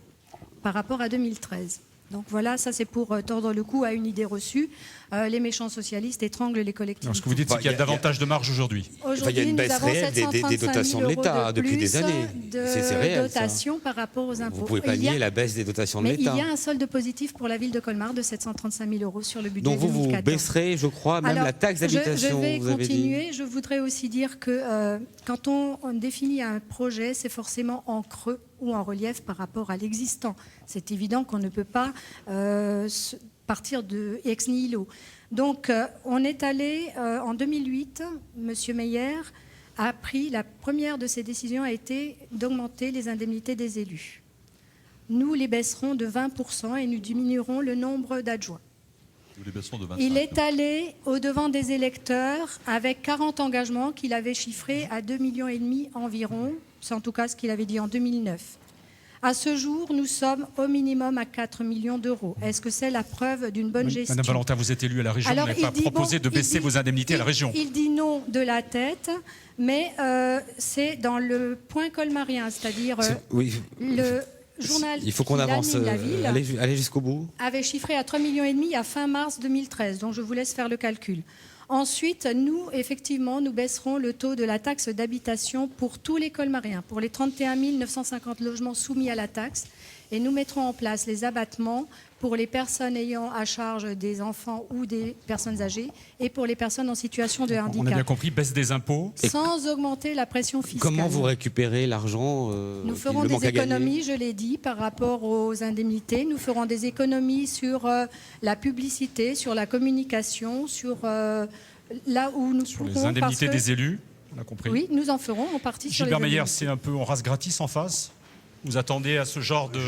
Speaker 4: par rapport à 2013. Donc voilà, ça c'est pour tordre le cou à une idée reçue. Les méchants socialistes étranglent les collectivités.
Speaker 2: Alors, ce que vous dites, c'est qu'il y a davantage de marge aujourd'hui.
Speaker 1: Il y a une baisse réelle des dotations de l'État depuis des années. C'est réel,
Speaker 4: dotations par rapport aux impôts.
Speaker 1: Vous ne pouvez pas nier la baisse des dotations de l'État.
Speaker 4: Mais il y a un solde positif pour la ville de Colmar de 735 000 € sur le budget
Speaker 1: Donc
Speaker 4: 2014.
Speaker 1: vous baisserez, je crois, même la taxe d'habitation.
Speaker 4: Je vais
Speaker 1: vous avez
Speaker 4: continuer.
Speaker 1: dit.
Speaker 4: Je voudrais aussi dire que quand on définit un projet, c'est forcément en creux ou en relief par rapport à l'existant. C'est évident qu'on ne peut pas partir de ex nihilo. Donc, on est allé en 2008, M. Meyer a pris, la première de ses décisions a été d'augmenter les indemnités des élus. Nous les baisserons de 20% et nous diminuerons le nombre d'adjoints. Il est allé au-devant des électeurs avec 40 engagements qu'il avait chiffrés à 2,5 millions environ, c'est en tout cas ce qu'il avait dit en 2009. À ce jour, nous sommes au minimum à 4 millions d'euros. Est-ce que c'est la preuve d'une bonne gestion?
Speaker 2: Madame Valentin, vous êtes élue à la région, vous n'avez pas proposé de baisser vos indemnités à la région.
Speaker 4: Il dit non de la tête, mais c'est dans le point colmarien, c'est-à-dire le journal
Speaker 1: il faut qu'on avance,
Speaker 4: la ville
Speaker 1: allez jusqu'au bout.
Speaker 4: avait chiffré à 3,5 millions à fin mars 2013, donc je vous laisse faire le calcul. Ensuite, nous, effectivement, nous baisserons le taux de la taxe d'habitation pour tous les colmariens, pour les 31 950 logements soumis à la taxe, et nous mettrons en place les abattements pour les personnes ayant à charge des enfants ou des personnes âgées et pour les personnes en situation de handicap.
Speaker 2: On a bien compris, baisse des impôts.
Speaker 4: Sans augmenter la pression fiscale.
Speaker 1: Comment vous récupérez l'argent
Speaker 4: Nous ferons des économies, je l'ai dit, par rapport aux indemnités. Nous ferons des économies sur la publicité, sur la communication, sur là où nous
Speaker 2: sur
Speaker 4: pourrons...
Speaker 2: les indemnités des élus, on a compris.
Speaker 4: Oui, nous en ferons en partie sur les
Speaker 2: Gilbert Meyer,
Speaker 4: indemnités.
Speaker 2: c'est un peu en race gratis en face. Vous attendez à ce genre de...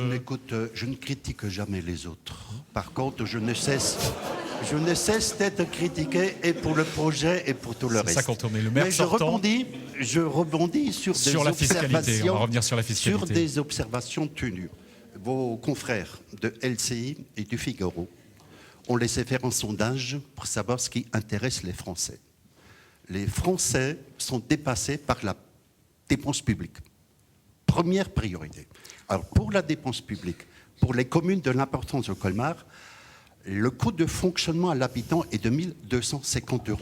Speaker 6: Je ne critique jamais les autres. Par contre, je ne cesse d'être critiqué et pour le projet et pour tout le reste.
Speaker 2: C'est ça quand on est le maire
Speaker 6: Mais
Speaker 2: sortant.
Speaker 6: je rebondis sur
Speaker 2: la fiscalité. On va revenir sur la fiscalité.
Speaker 6: Sur des observations tenues. Vos confrères de LCI et du Figaro ont laissé faire un sondage pour savoir ce qui intéresse les Français. Les Français sont dépassés par la dépense publique. Première priorité. Alors, pour la dépense publique, pour les communes de l'importance de Colmar, le coût de fonctionnement à l'habitant est de 1 250 €.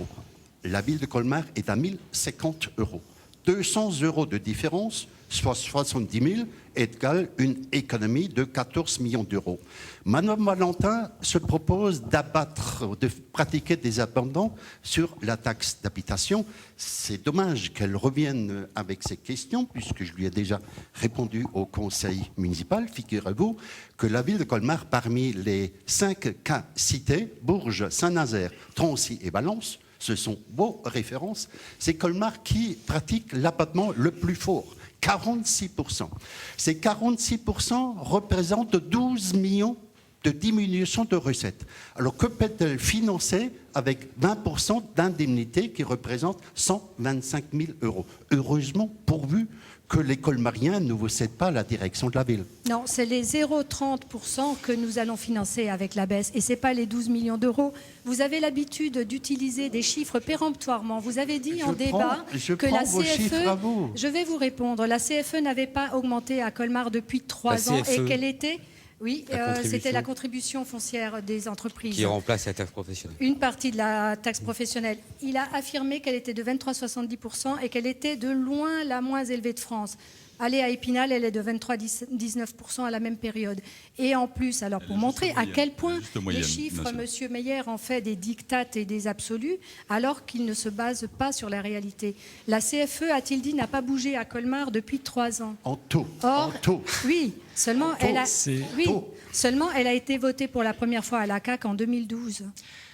Speaker 6: La ville de Colmar est à 1 050 €. 200 € de différence, soit 70 000, égale une économie de 14 millions d'euros. Madame Valentin se propose de pratiquer des abandons sur la taxe d'habitation. C'est dommage qu'elle revienne avec ces questions, puisque je lui ai déjà répondu au conseil municipal. Figurez-vous que la ville de Colmar, parmi les 5 cas cités, Bourges, Saint-Nazaire, Drancy et Valence, ce sont vos références, c'est Colmar qui pratique l'abattement le plus fort, 46%. Ces 46% représentent 12 millions de diminution de recettes. Alors que peut-elle financer avec 20% d'indemnité qui représente 125 000 €? Heureusement, pourvu que les colmariens ne vous cèdent pas la direction de la ville.
Speaker 4: Non, c'est les 0,30% que nous allons financer avec la baisse et ce n'est pas les 12 millions d'euros. Vous avez l'habitude d'utiliser des chiffres péremptoirement. Vous avez dit en débat que la CFE... Je vais vous répondre. La CFE n'avait pas augmenté à Colmar depuis 3 ans et qu'elle était... Oui, c'était la contribution foncière des entreprises.
Speaker 1: Qui remplace la taxe professionnelle.
Speaker 4: Une partie de la taxe professionnelle. Il a affirmé qu'elle était de 23,70% et qu'elle était de loin la moins élevée de France. Allez à Épinal, elle est de 23,19% à la même période. Et en plus, alors pour montrer à quel point les chiffres, M. Meyer en fait des dictates et des absolus, alors qu'il ne se base pas sur la réalité. La CFE, a-t-il dit, n'a pas bougé à Colmar depuis 3 ans.
Speaker 6: En tout.
Speaker 4: Or,
Speaker 6: en tout.
Speaker 4: Oui, seulement elle a été votée pour la première fois à la CAC en 2012.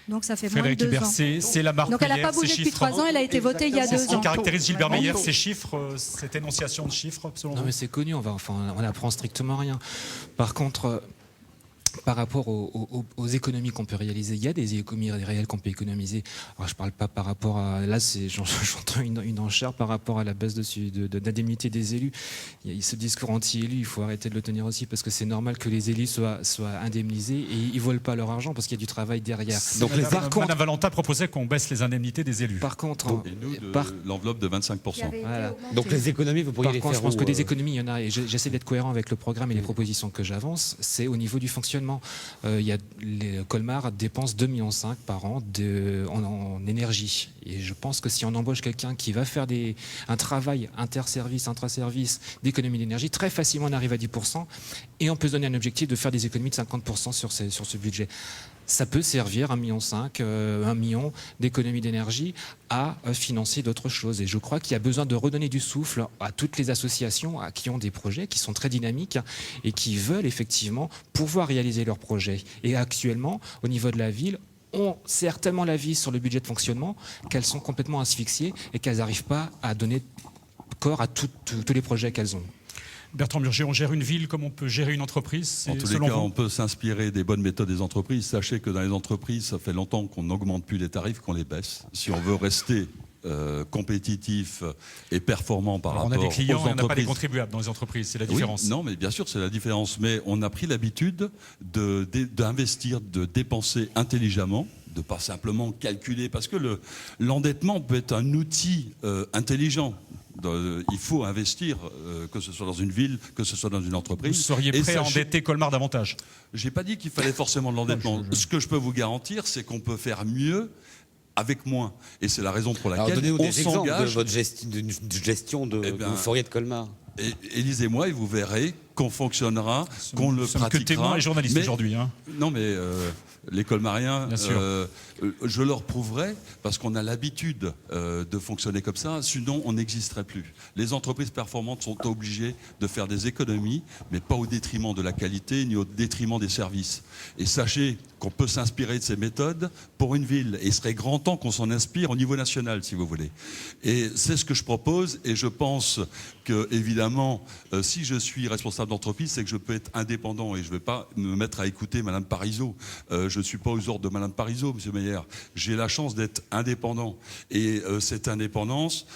Speaker 4: Donc ça fait moins de 2 ans.
Speaker 2: C'est la marque.
Speaker 4: Donc elle n'a pas bougé depuis 3 ans, elle a été votée il y a 2 ans.
Speaker 2: Ce qui caractérise Gilbert Meyer, ces chiffres, cette énonciation de chiffres, selon vous ?
Speaker 5: Non mais c'est connu, on apprend strictement rien. Par contre, par rapport aux économies qu'on peut réaliser, il y a des économies réelles qu'on peut économiser. Alors, je ne parle pas par rapport à... Là, j'entends une enchère par rapport à la baisse d'indemnité des élus. Il y a ce discours anti-élu, il faut arrêter de le tenir aussi, parce que c'est normal que les élus soient indemnisés et ils ne volent pas leur argent parce qu'il y a du travail derrière.
Speaker 2: Donc, Madame Valentin proposait qu'on baisse les indemnités des élus.
Speaker 5: Par contre...
Speaker 3: Et nous, l'enveloppe de 25%.
Speaker 5: Voilà.
Speaker 1: Donc les économies, vous pourriez les faire
Speaker 5: je pense
Speaker 1: où,
Speaker 5: que des économies, il y en a, et j'essaie d'être cohérent avec le programme et les propositions que j'avance, c'est au niveau du fonctionnement. Colmar dépense 2,5 millions par an en énergie. Et je pense que si on embauche quelqu'un qui va faire un travail intraservice d'économie d'énergie, très facilement on arrive à 10%, et on peut se donner un objectif de faire des économies de 50% sur ce budget. Ça peut servir 1,5 million, 1 million d'économies d'énergie à financer d'autres choses. Et je crois qu'il y a besoin de redonner du souffle à toutes les associations qui ont des projets qui sont très dynamiques et qui veulent effectivement pouvoir réaliser leurs projets. Et actuellement, au niveau de la ville, on serre tellement la vis sur le budget de fonctionnement qu'elles sont complètement asphyxiées et qu'elles n'arrivent pas à donner corps à tous les projets qu'elles ont.
Speaker 2: Bertrand Burger, on gère une ville comme on peut gérer une entreprise.
Speaker 3: En tous les cas, on peut s'inspirer des bonnes méthodes des entreprises. Sachez que dans les entreprises, ça fait longtemps qu'on n'augmente plus les tarifs, qu'on les baisse. Si on veut rester compétitif et performant par rapport aux entreprises.
Speaker 2: On a des clients et on n'a pas des contribuables dans les entreprises, c'est la différence.
Speaker 3: Oui, non, mais bien sûr, c'est la différence. Mais on a pris l'habitude d'investir, de dépenser intelligemment, de pas simplement calculer, parce que l'endettement peut être un outil intelligent. Il faut investir, que ce soit dans une ville, que ce soit dans une entreprise.
Speaker 2: Vous seriez prêt à endetter Colmar davantage?
Speaker 3: J'ai pas dit qu'il fallait forcément de l'endettement. Ce que je peux vous garantir, c'est qu'on peut faire mieux avec moins. Et c'est la raison pour laquelle
Speaker 1: donnez-nous
Speaker 3: on
Speaker 1: des exemples de
Speaker 3: s'engage.
Speaker 1: votre gestion que vous feriez de Colmar.
Speaker 3: Élisez-moi et vous verrez qu'on fonctionnera, qu'on le pratiquera.
Speaker 2: Que témoins et journalistes aujourd'hui.
Speaker 3: Non, mais les Colmariens, je leur prouverai, parce qu'on a l'habitude de fonctionner comme ça, sinon on n'existerait plus. Les entreprises performantes sont obligées de faire des économies, mais pas au détriment de la qualité, ni au détriment des services. Et sachez qu'on peut s'inspirer de ces méthodes pour une ville, et il serait grand temps qu'on s'en inspire au niveau national, si vous voulez. Et c'est ce que je propose, et je pense que, évidemment, si je suis responsable d'entreprise, c'est que je peux être indépendant, et je ne vais pas me mettre à écouter Madame Parizeau. Je ne suis pas aux ordres de Madame Parizeau, Monsieur Meyer. J'ai la chance d'être indépendant. Et cette indépendance,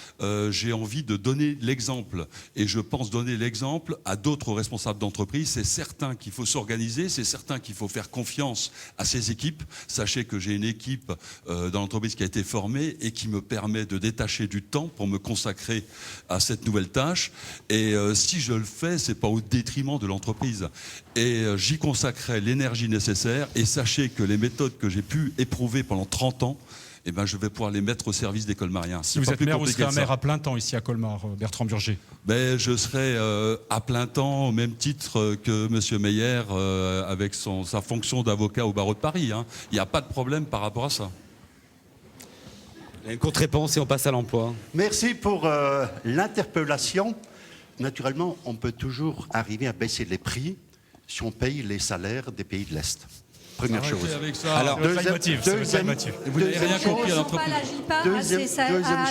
Speaker 3: j'ai envie de donner l'exemple. Et je pense donner l'exemple à d'autres responsables d'entreprise. C'est certain qu'il faut s'organiser, c'est certain qu'il faut faire confiance à ces équipes. Sachez que j'ai une équipe dans l'entreprise qui a été formée et qui me permet de détacher du temps pour me consacrer à cette nouvelle tâche. Et si je le fais, c'est pas au détriment de l'entreprise. Et j'y consacrerai l'énergie nécessaire. Et sachez que les méthodes que j'ai pu éprouver pendant 30 ans, eh ben, je vais pouvoir les mettre au service des Colmariens.
Speaker 2: Si vous êtes maire, vous serez un maire à plein temps ici à Colmar, Bertrand Burger.
Speaker 3: Ben, je serai à plein temps au même titre que M. Meyer avec sa fonction d'avocat au barreau de Paris. Il n'y a pas de problème par rapport à ça.
Speaker 1: Une courte réponse et on passe à l'emploi.
Speaker 6: Merci pour l'interpellation. Naturellement, on peut toujours arriver à baisser les prix si on paye les salaires des pays de l'Est. Première chose.
Speaker 3: Avec ça.
Speaker 1: Alors,
Speaker 6: deuxième
Speaker 3: vous n'avez rien compris à l'entreprise.
Speaker 6: Deuxième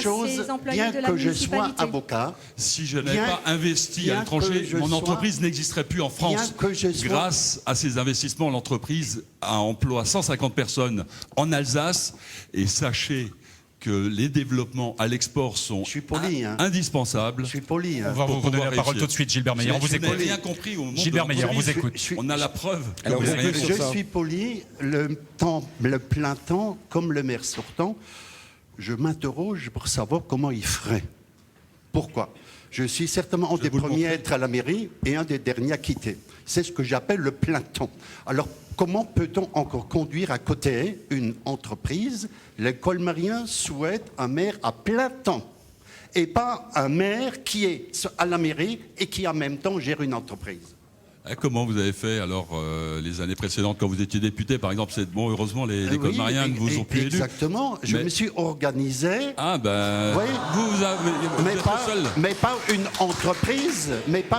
Speaker 6: chose, bien que je sois avocat,
Speaker 3: si je n'avais pas investi à l'étranger, mon entreprise n'existerait plus en France. Grâce à ces investissements, l'entreprise emploie 150 personnes en Alsace. Et sachez que les développements à l'export sont indispensables.
Speaker 6: Je suis poli.
Speaker 2: On va vous redonner la parole tout de suite, Gilbert Meyer. On vous écoute.
Speaker 3: Rien compris au monde
Speaker 2: Gilbert Meyer, on vous écoute.
Speaker 3: On a la preuve.
Speaker 1: Alors,
Speaker 6: je suis poli. Le plein temps, comme le maire sortant, je m'interroge pour savoir comment il ferait. Pourquoi ? Je suis certainement un des premiers à être à la mairie et un des derniers à quitter. C'est ce que j'appelle le plein temps. Alors, comment peut-on encore conduire à côté une entreprise ? Les Colmariens souhaitent un maire à plein temps et pas un maire qui est à la mairie et qui en même temps gère une entreprise.
Speaker 3: Comment vous avez fait alors les années précédentes quand vous étiez député, par exemple? C'est bon, heureusement les Colmariens ne vous ont plus élu.
Speaker 6: Exactement. Je me suis organisé.
Speaker 3: Ah ben,
Speaker 6: oui,
Speaker 3: vous êtes seul.
Speaker 6: Mais pas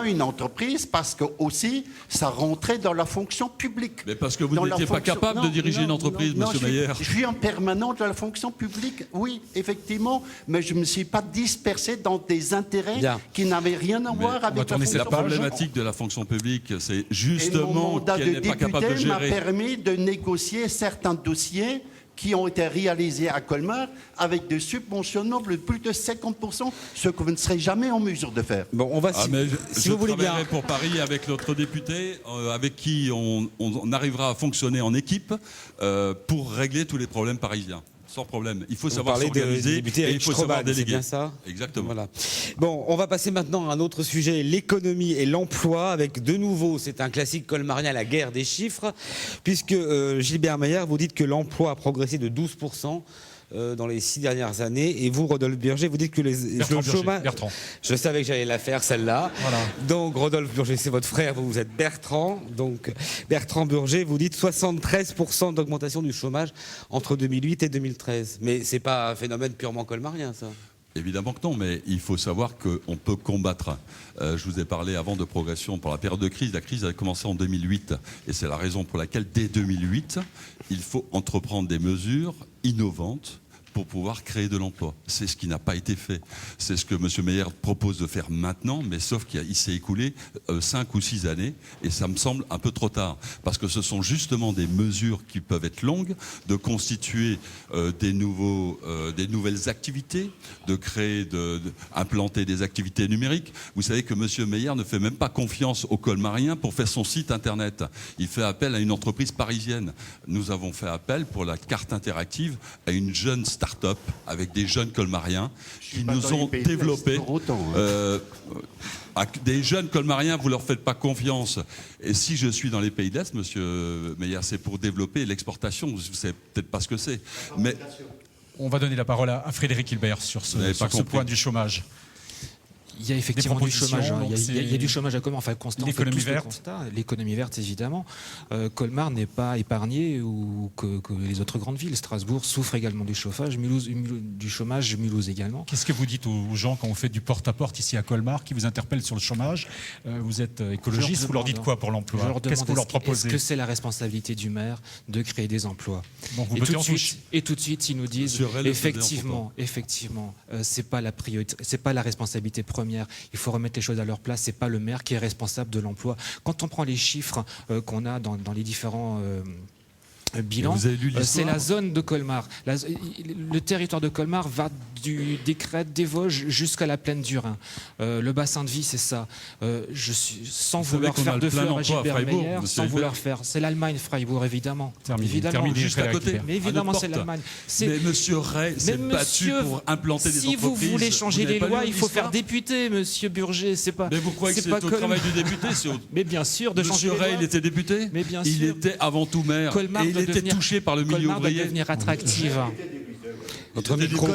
Speaker 6: une entreprise, parce que aussi ça rentrait dans la fonction publique.
Speaker 3: Mais parce que vous n'étiez pas capable de diriger une entreprise, Monsieur Meyer.
Speaker 6: Je suis en permanent de la fonction publique, oui, effectivement, mais je ne me suis pas dispersé dans des intérêts qui n'avaient rien à voir avec la fonction publique.
Speaker 3: La problématique de la fonction publique, c'est
Speaker 6: Et mon
Speaker 3: justement
Speaker 6: mandat
Speaker 3: qu'elle
Speaker 6: de
Speaker 3: n'est pas capable de
Speaker 6: député m'a
Speaker 3: gérer.
Speaker 6: permis de négocier certains dossiers qui ont été réalisés à Colmar avec des subventionnements de plus de 50%, ce que vous ne serez jamais en mesure de faire.
Speaker 1: Bon, on va
Speaker 3: Ah,
Speaker 1: si,
Speaker 3: mais
Speaker 1: si
Speaker 3: je
Speaker 1: vous voulez bien.
Speaker 3: travaillerai pour Paris avec notre député, avec qui on arrivera à fonctionner en équipe pour régler tous les problèmes parisiens. Sans problème. Il faut
Speaker 1: Vous
Speaker 3: savoir
Speaker 1: parlez
Speaker 3: s'organiser
Speaker 1: député
Speaker 3: et il
Speaker 1: Eric
Speaker 3: faut savoir
Speaker 1: Stroman, c'est
Speaker 3: déléguer.
Speaker 1: bien ça ?
Speaker 3: Exactement.
Speaker 1: Voilà. Bon, on va passer maintenant à un autre sujet, l'économie et l'emploi, avec de nouveau, c'est un classique colmarien, la guerre des chiffres, puisque Gilbert Meyer, vous dites que l'emploi a progressé de 12%. Dans les 6 dernières années, et vous, Rodolphe Burger, vous dites que le chômage.
Speaker 2: Bertrand.
Speaker 1: Je savais que j'allais la faire celle-là.
Speaker 2: Voilà.
Speaker 1: Donc Rodolphe Burger, c'est votre frère, vous êtes Bertrand. Donc Bertrand Burger, vous dites 73% d'augmentation du chômage entre 2008 et 2013. Mais c'est pas un phénomène purement colmarien, ça.
Speaker 3: Évidemment que non, mais il faut savoir qu'on peut combattre. Je vous ai parlé avant de progression pour la période de crise. La crise a commencé en 2008 et c'est la raison pour laquelle, dès 2008, il faut entreprendre des mesures innovantes pour pouvoir créer de l'emploi. C'est ce qui n'a pas été fait. C'est ce que M. Meyer propose de faire maintenant, mais sauf qu'il s'est écoulé 5 ou 6 années, et ça me semble un peu trop tard. Parce que ce sont justement des mesures qui peuvent être longues, de constituer des nouvelles activités, de créer, implanter des activités numériques. Vous savez que M. Meyer ne fait même pas confiance aux colmariens pour faire son site internet. Il fait appel à une entreprise parisienne. Nous avons fait appel pour la carte interactive à une jeune start-up avec des jeunes colmariens qui nous ont développé. Des jeunes colmariens, vous leur faites pas confiance. Et si je suis dans les pays de l'Est, monsieur Meyer, c'est pour développer l'exportation. Vous savez peut-être pas ce que c'est. Mais
Speaker 2: On va donner la parole à Frédéric Hilbert sur ce point du chômage.
Speaker 5: Il y a effectivement du chômage.
Speaker 2: propositions, donc
Speaker 5: Il y a du chômage à Colmar. Enfin, constant.
Speaker 2: L'économie verte.
Speaker 5: L'économie verte, évidemment. Colmar n'est pas épargné ou que les autres grandes villes. Strasbourg souffre également du chômage. Mulhouse également.
Speaker 2: Qu'est-ce que vous dites aux gens quand on fait du porte-à-porte ici à Colmar, qui vous interpellent sur le chômage? Vous êtes écologiste, vous leur dites quoi pour l'emploi? Qu'est-ce que vous leur proposez?
Speaker 5: Est-ce que c'est la responsabilité du maire de créer des emplois?
Speaker 2: Donc vous
Speaker 5: et tout de suite, ils nous disent effectivement, c'est pas la priorité, c'est pas la responsabilité première. Il faut remettre les choses à leur place. C'est pas le maire qui est responsable de l'emploi. Quand on prend les chiffres qu'on a dans les différents bilan, c'est la zone de Colmar. Le territoire de Colmar va des crêtes, des Vosges jusqu'à la plaine du Rhin. Le bassin de vie, c'est ça. Je suis sans vouloir faire de fleurs à Gilbert Meyer, sans vouloir faire. C'est l'Allemagne, Freiburg, évidemment.
Speaker 2: Terminé,
Speaker 3: juste à côté.
Speaker 5: Mais évidemment, c'est l'Allemagne.
Speaker 3: Mais M. Ray s'est battu pour implanter des entreprises.
Speaker 5: Si vous voulez changer les lois, il faut faire député, M. Burger. C'est pas.
Speaker 3: Mais vous croyez que c'est au travail du député?
Speaker 5: Mais bien sûr, de changer les lois.
Speaker 3: M. Ray, il était député.
Speaker 5: Mais bien
Speaker 3: il
Speaker 5: sûr.
Speaker 3: était avant tout maire.
Speaker 5: Colmar
Speaker 3: et il était touché par le milieu
Speaker 5: Colmar doit
Speaker 3: ouvrier.
Speaker 5: devenir attractive.
Speaker 1: Votre micro,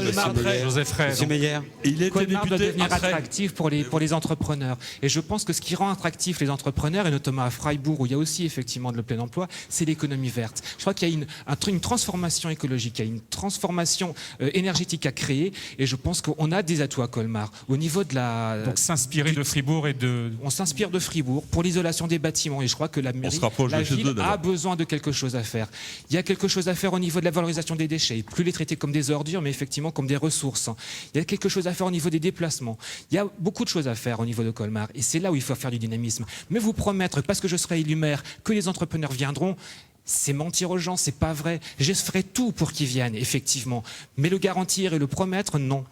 Speaker 2: Joseph Ray.
Speaker 1: Monsieur Meyer.
Speaker 3: Il était
Speaker 5: Colmar doit
Speaker 3: député
Speaker 5: devenir
Speaker 3: après.
Speaker 5: attractif pour les entrepreneurs. Et je pense que ce qui rend attractif les entrepreneurs, et notamment à Freiburg, où il y a aussi effectivement le plein emploi, c'est l'économie verte. Je crois qu'il y a une transformation écologique, il y a une transformation énergétique à créer, et je pense qu'on a des atouts à Colmar. Au niveau de la...
Speaker 2: Donc s'inspirer de Fribourg et de...
Speaker 5: On s'inspire de Fribourg pour l'isolation des bâtiments, et je crois que la mairie, la ville a besoin de quelque chose à faire. Il y a quelque chose à faire au niveau de la valorisation des déchets, plus les traiter comme des ordures, mais effectivement comme des ressources. Il y a quelque chose à faire au niveau des déplacements. Il y a beaucoup de choses à faire au niveau de Colmar. Et c'est là où il faut faire du dynamisme. Mais vous promettre, parce que je serai élu maire, que les entrepreneurs viendront, c'est mentir aux gens, c'est pas vrai. Je ferai tout pour qu'ils viennent, effectivement. Mais le garantir et le promettre, non.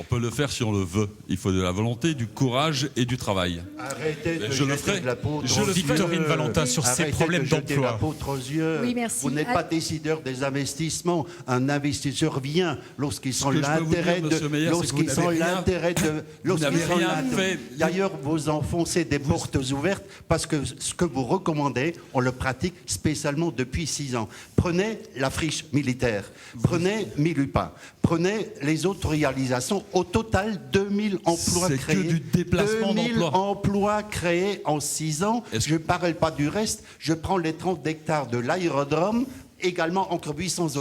Speaker 3: On peut le faire si on le veut. Il faut de la volonté, du courage et du travail.
Speaker 6: Arrêtez de
Speaker 3: je le
Speaker 6: jeter
Speaker 3: ferai.
Speaker 6: de la poudre
Speaker 2: Je
Speaker 6: aux
Speaker 2: le
Speaker 6: yeux.
Speaker 2: Victorine Valentin sur ces
Speaker 6: Arrêtez
Speaker 2: problèmes
Speaker 6: de jeter
Speaker 2: d'emploi.
Speaker 6: la poudre aux yeux.
Speaker 4: Oui, merci.
Speaker 6: Vous n'êtes pas décideur des investissements. Un investisseur vient lorsqu'il sent
Speaker 3: que je peux vous
Speaker 6: l'intérêt
Speaker 3: dire,
Speaker 6: de...
Speaker 3: monsieur Meyer, c'est que
Speaker 6: Lorsqu'il
Speaker 3: vous
Speaker 6: sent
Speaker 3: n'avez rien-
Speaker 6: l'intérêt de...
Speaker 3: Vous n'avez rien fait.
Speaker 6: D'ailleurs, vous enfoncez des portes ouvertes parce que ce que vous recommandez, on le pratique spécialement depuis 6 ans. Prenez la friche militaire, prenez Milupin, prenez les autres réalisations. Au total, 2000 emplois
Speaker 3: C'est
Speaker 6: créés.
Speaker 3: que du déplacement
Speaker 6: 2000
Speaker 3: d'emplois.
Speaker 6: emplois créés en 6 ans. Je ne parle pas du reste. Je prends les 30 hectares de l'aérodrome, également encore 800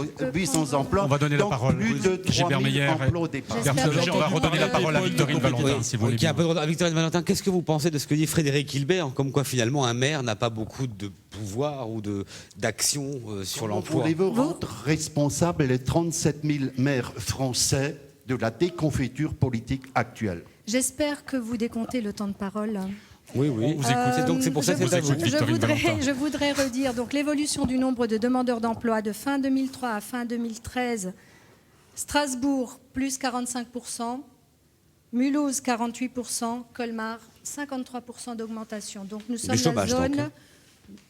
Speaker 6: emplois.
Speaker 2: On va donner la
Speaker 6: donc
Speaker 2: parole.
Speaker 6: plus de
Speaker 2: Gilbert
Speaker 6: 3000
Speaker 2: Meyer.
Speaker 6: emplois au départ.
Speaker 2: Bertrand Burger, on va redonner la parole à Victorine Valentin, si vous voulez
Speaker 1: Qui a un
Speaker 2: bien.
Speaker 1: peu de... Victorine Valentin, qu'est-ce que vous pensez de ce que dit Frédéric Hilbert, comme quoi finalement un maire n'a pas beaucoup de pouvoir ou d'action sur l'emploi?
Speaker 6: Voulez-vous rendre responsables les 37 000 maires français de la déconfiture politique actuelle?
Speaker 4: J'espère que vous décomptez le temps de parole.
Speaker 1: Oui, oui.
Speaker 2: On vous écoute.
Speaker 1: Donc c'est pour ça que c'est à vous.
Speaker 4: Je voudrais redire donc l'évolution du nombre de demandeurs d'emploi de fin 2003 à fin 2013. Strasbourg, plus 45%, Mulhouse, 48%, Colmar, 53% d'augmentation. Donc nous sommes la zone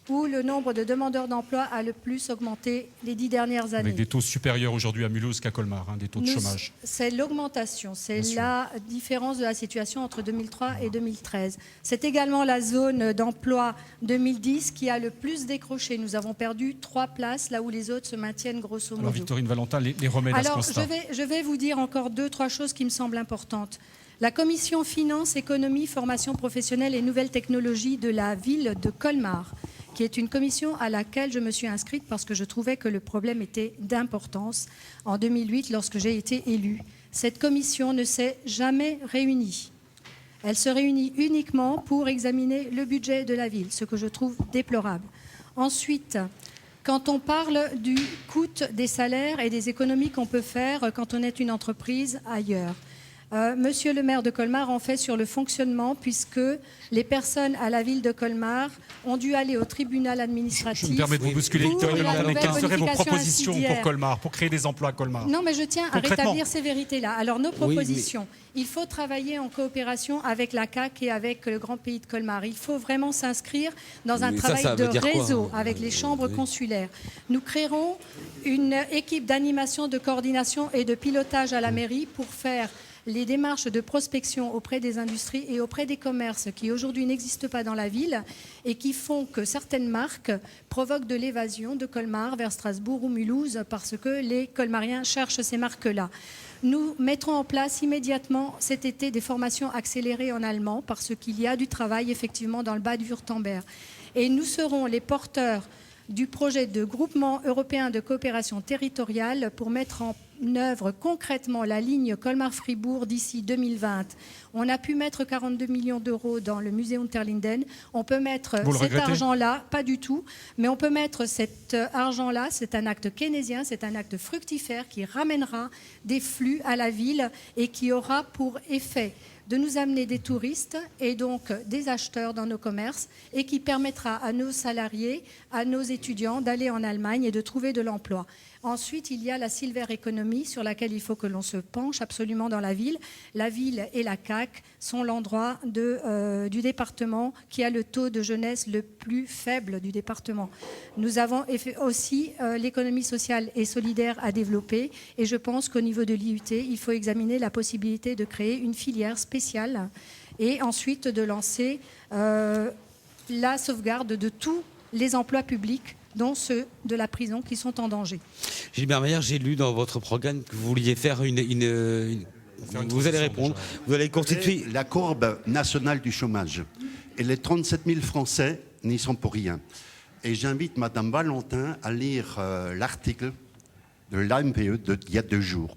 Speaker 4: où le nombre de demandeurs d'emploi a le plus augmenté les 10 dernières années.
Speaker 2: Avec des taux supérieurs aujourd'hui à Mulhouse qu'à Colmar, des taux de chômage.
Speaker 4: C'est l'augmentation, c'est la différence de la situation entre 2003 et 2013. C'est également la zone d'emploi 2010 qui a le plus décroché. Nous avons perdu 3 places, là où les autres se maintiennent grosso modo.
Speaker 2: Alors Victorine Valentin, les remèdes à ce constat.
Speaker 4: Je vais vous dire encore 2-3 choses qui me semblent importantes. La commission Finances, Économie, Formation professionnelle et Nouvelles Technologies de la ville de Colmar, qui est une commission à laquelle je me suis inscrite parce que je trouvais que le problème était d'importance en 2008 lorsque j'ai été élue. Cette commission ne s'est jamais réunie. Elle se réunit uniquement pour examiner le budget de la ville, ce que je trouve déplorable. Ensuite, quand on parle du coût des salaires et des économies qu'on peut faire quand on est une entreprise ailleurs, Monsieur le maire de Colmar en fait sur le fonctionnement puisque les personnes à la ville de Colmar ont dû aller au tribunal administratif.
Speaker 2: Je me permets de vous bousculer, Victorine Valentin. Quelles seraient vos propositions pour Colmar, pour créer des emplois à Colmar?
Speaker 4: Non, mais je tiens à rétablir ces vérités-là. Alors, nos propositions, il faut travailler en coopération avec la CAC et avec le Grand Pays de Colmar. Il faut vraiment s'inscrire dans un travail de réseau avec les chambres consulaires. Nous créerons une équipe d'animation, de coordination et de pilotage à la mairie pour faire les démarches de prospection auprès des industries et auprès des commerces qui aujourd'hui n'existent pas dans la ville et qui font que certaines marques provoquent de l'évasion de Colmar vers Strasbourg ou Mulhouse parce que les Colmariens cherchent ces marques-là. Nous mettrons en place immédiatement cet été des formations accélérées en allemand parce qu'il y a du travail effectivement dans le bas du Wurtemberg. Et nous serons les porteurs du projet de groupement européen de coopération territoriale pour mettre en œuvre concrètement la ligne Colmar-Fribourg d'ici 2020. On a pu mettre 42 millions d'euros dans le musée Unterlinden. On peut mettre cet argent-là, pas du tout, mais on peut mettre cet argent-là, c'est un acte keynésien, c'est un acte fructifère qui ramènera des flux à la ville et qui aura pour effet de nous amener des touristes et donc des acheteurs dans nos commerces et qui permettra à nos salariés, à nos étudiants d'aller en Allemagne et de trouver de l'emploi. Ensuite, il y a la silver economy sur laquelle il faut que l'on se penche absolument dans la ville. La ville et la CAC sont l'endroit du département qui a le taux de jeunesse le plus faible du département. Nous avons aussi l'économie sociale et solidaire à développer et je pense qu'au niveau de l'IUT, il faut examiner la possibilité de créer une filière spéciale et ensuite de lancer la sauvegarde de tous les emplois publics dont ceux de la prison qui sont en danger.
Speaker 1: Gilbert Meyer, j'ai lu dans votre programme que vous vouliez faire vous allez répondre. Vous allez constituer
Speaker 6: la courbe nationale du chômage. Et les 37 000 Français n'y sont pour rien. Et j'invite Madame Valentin à lire l'article de l'AMPE d'il y a 2 jours.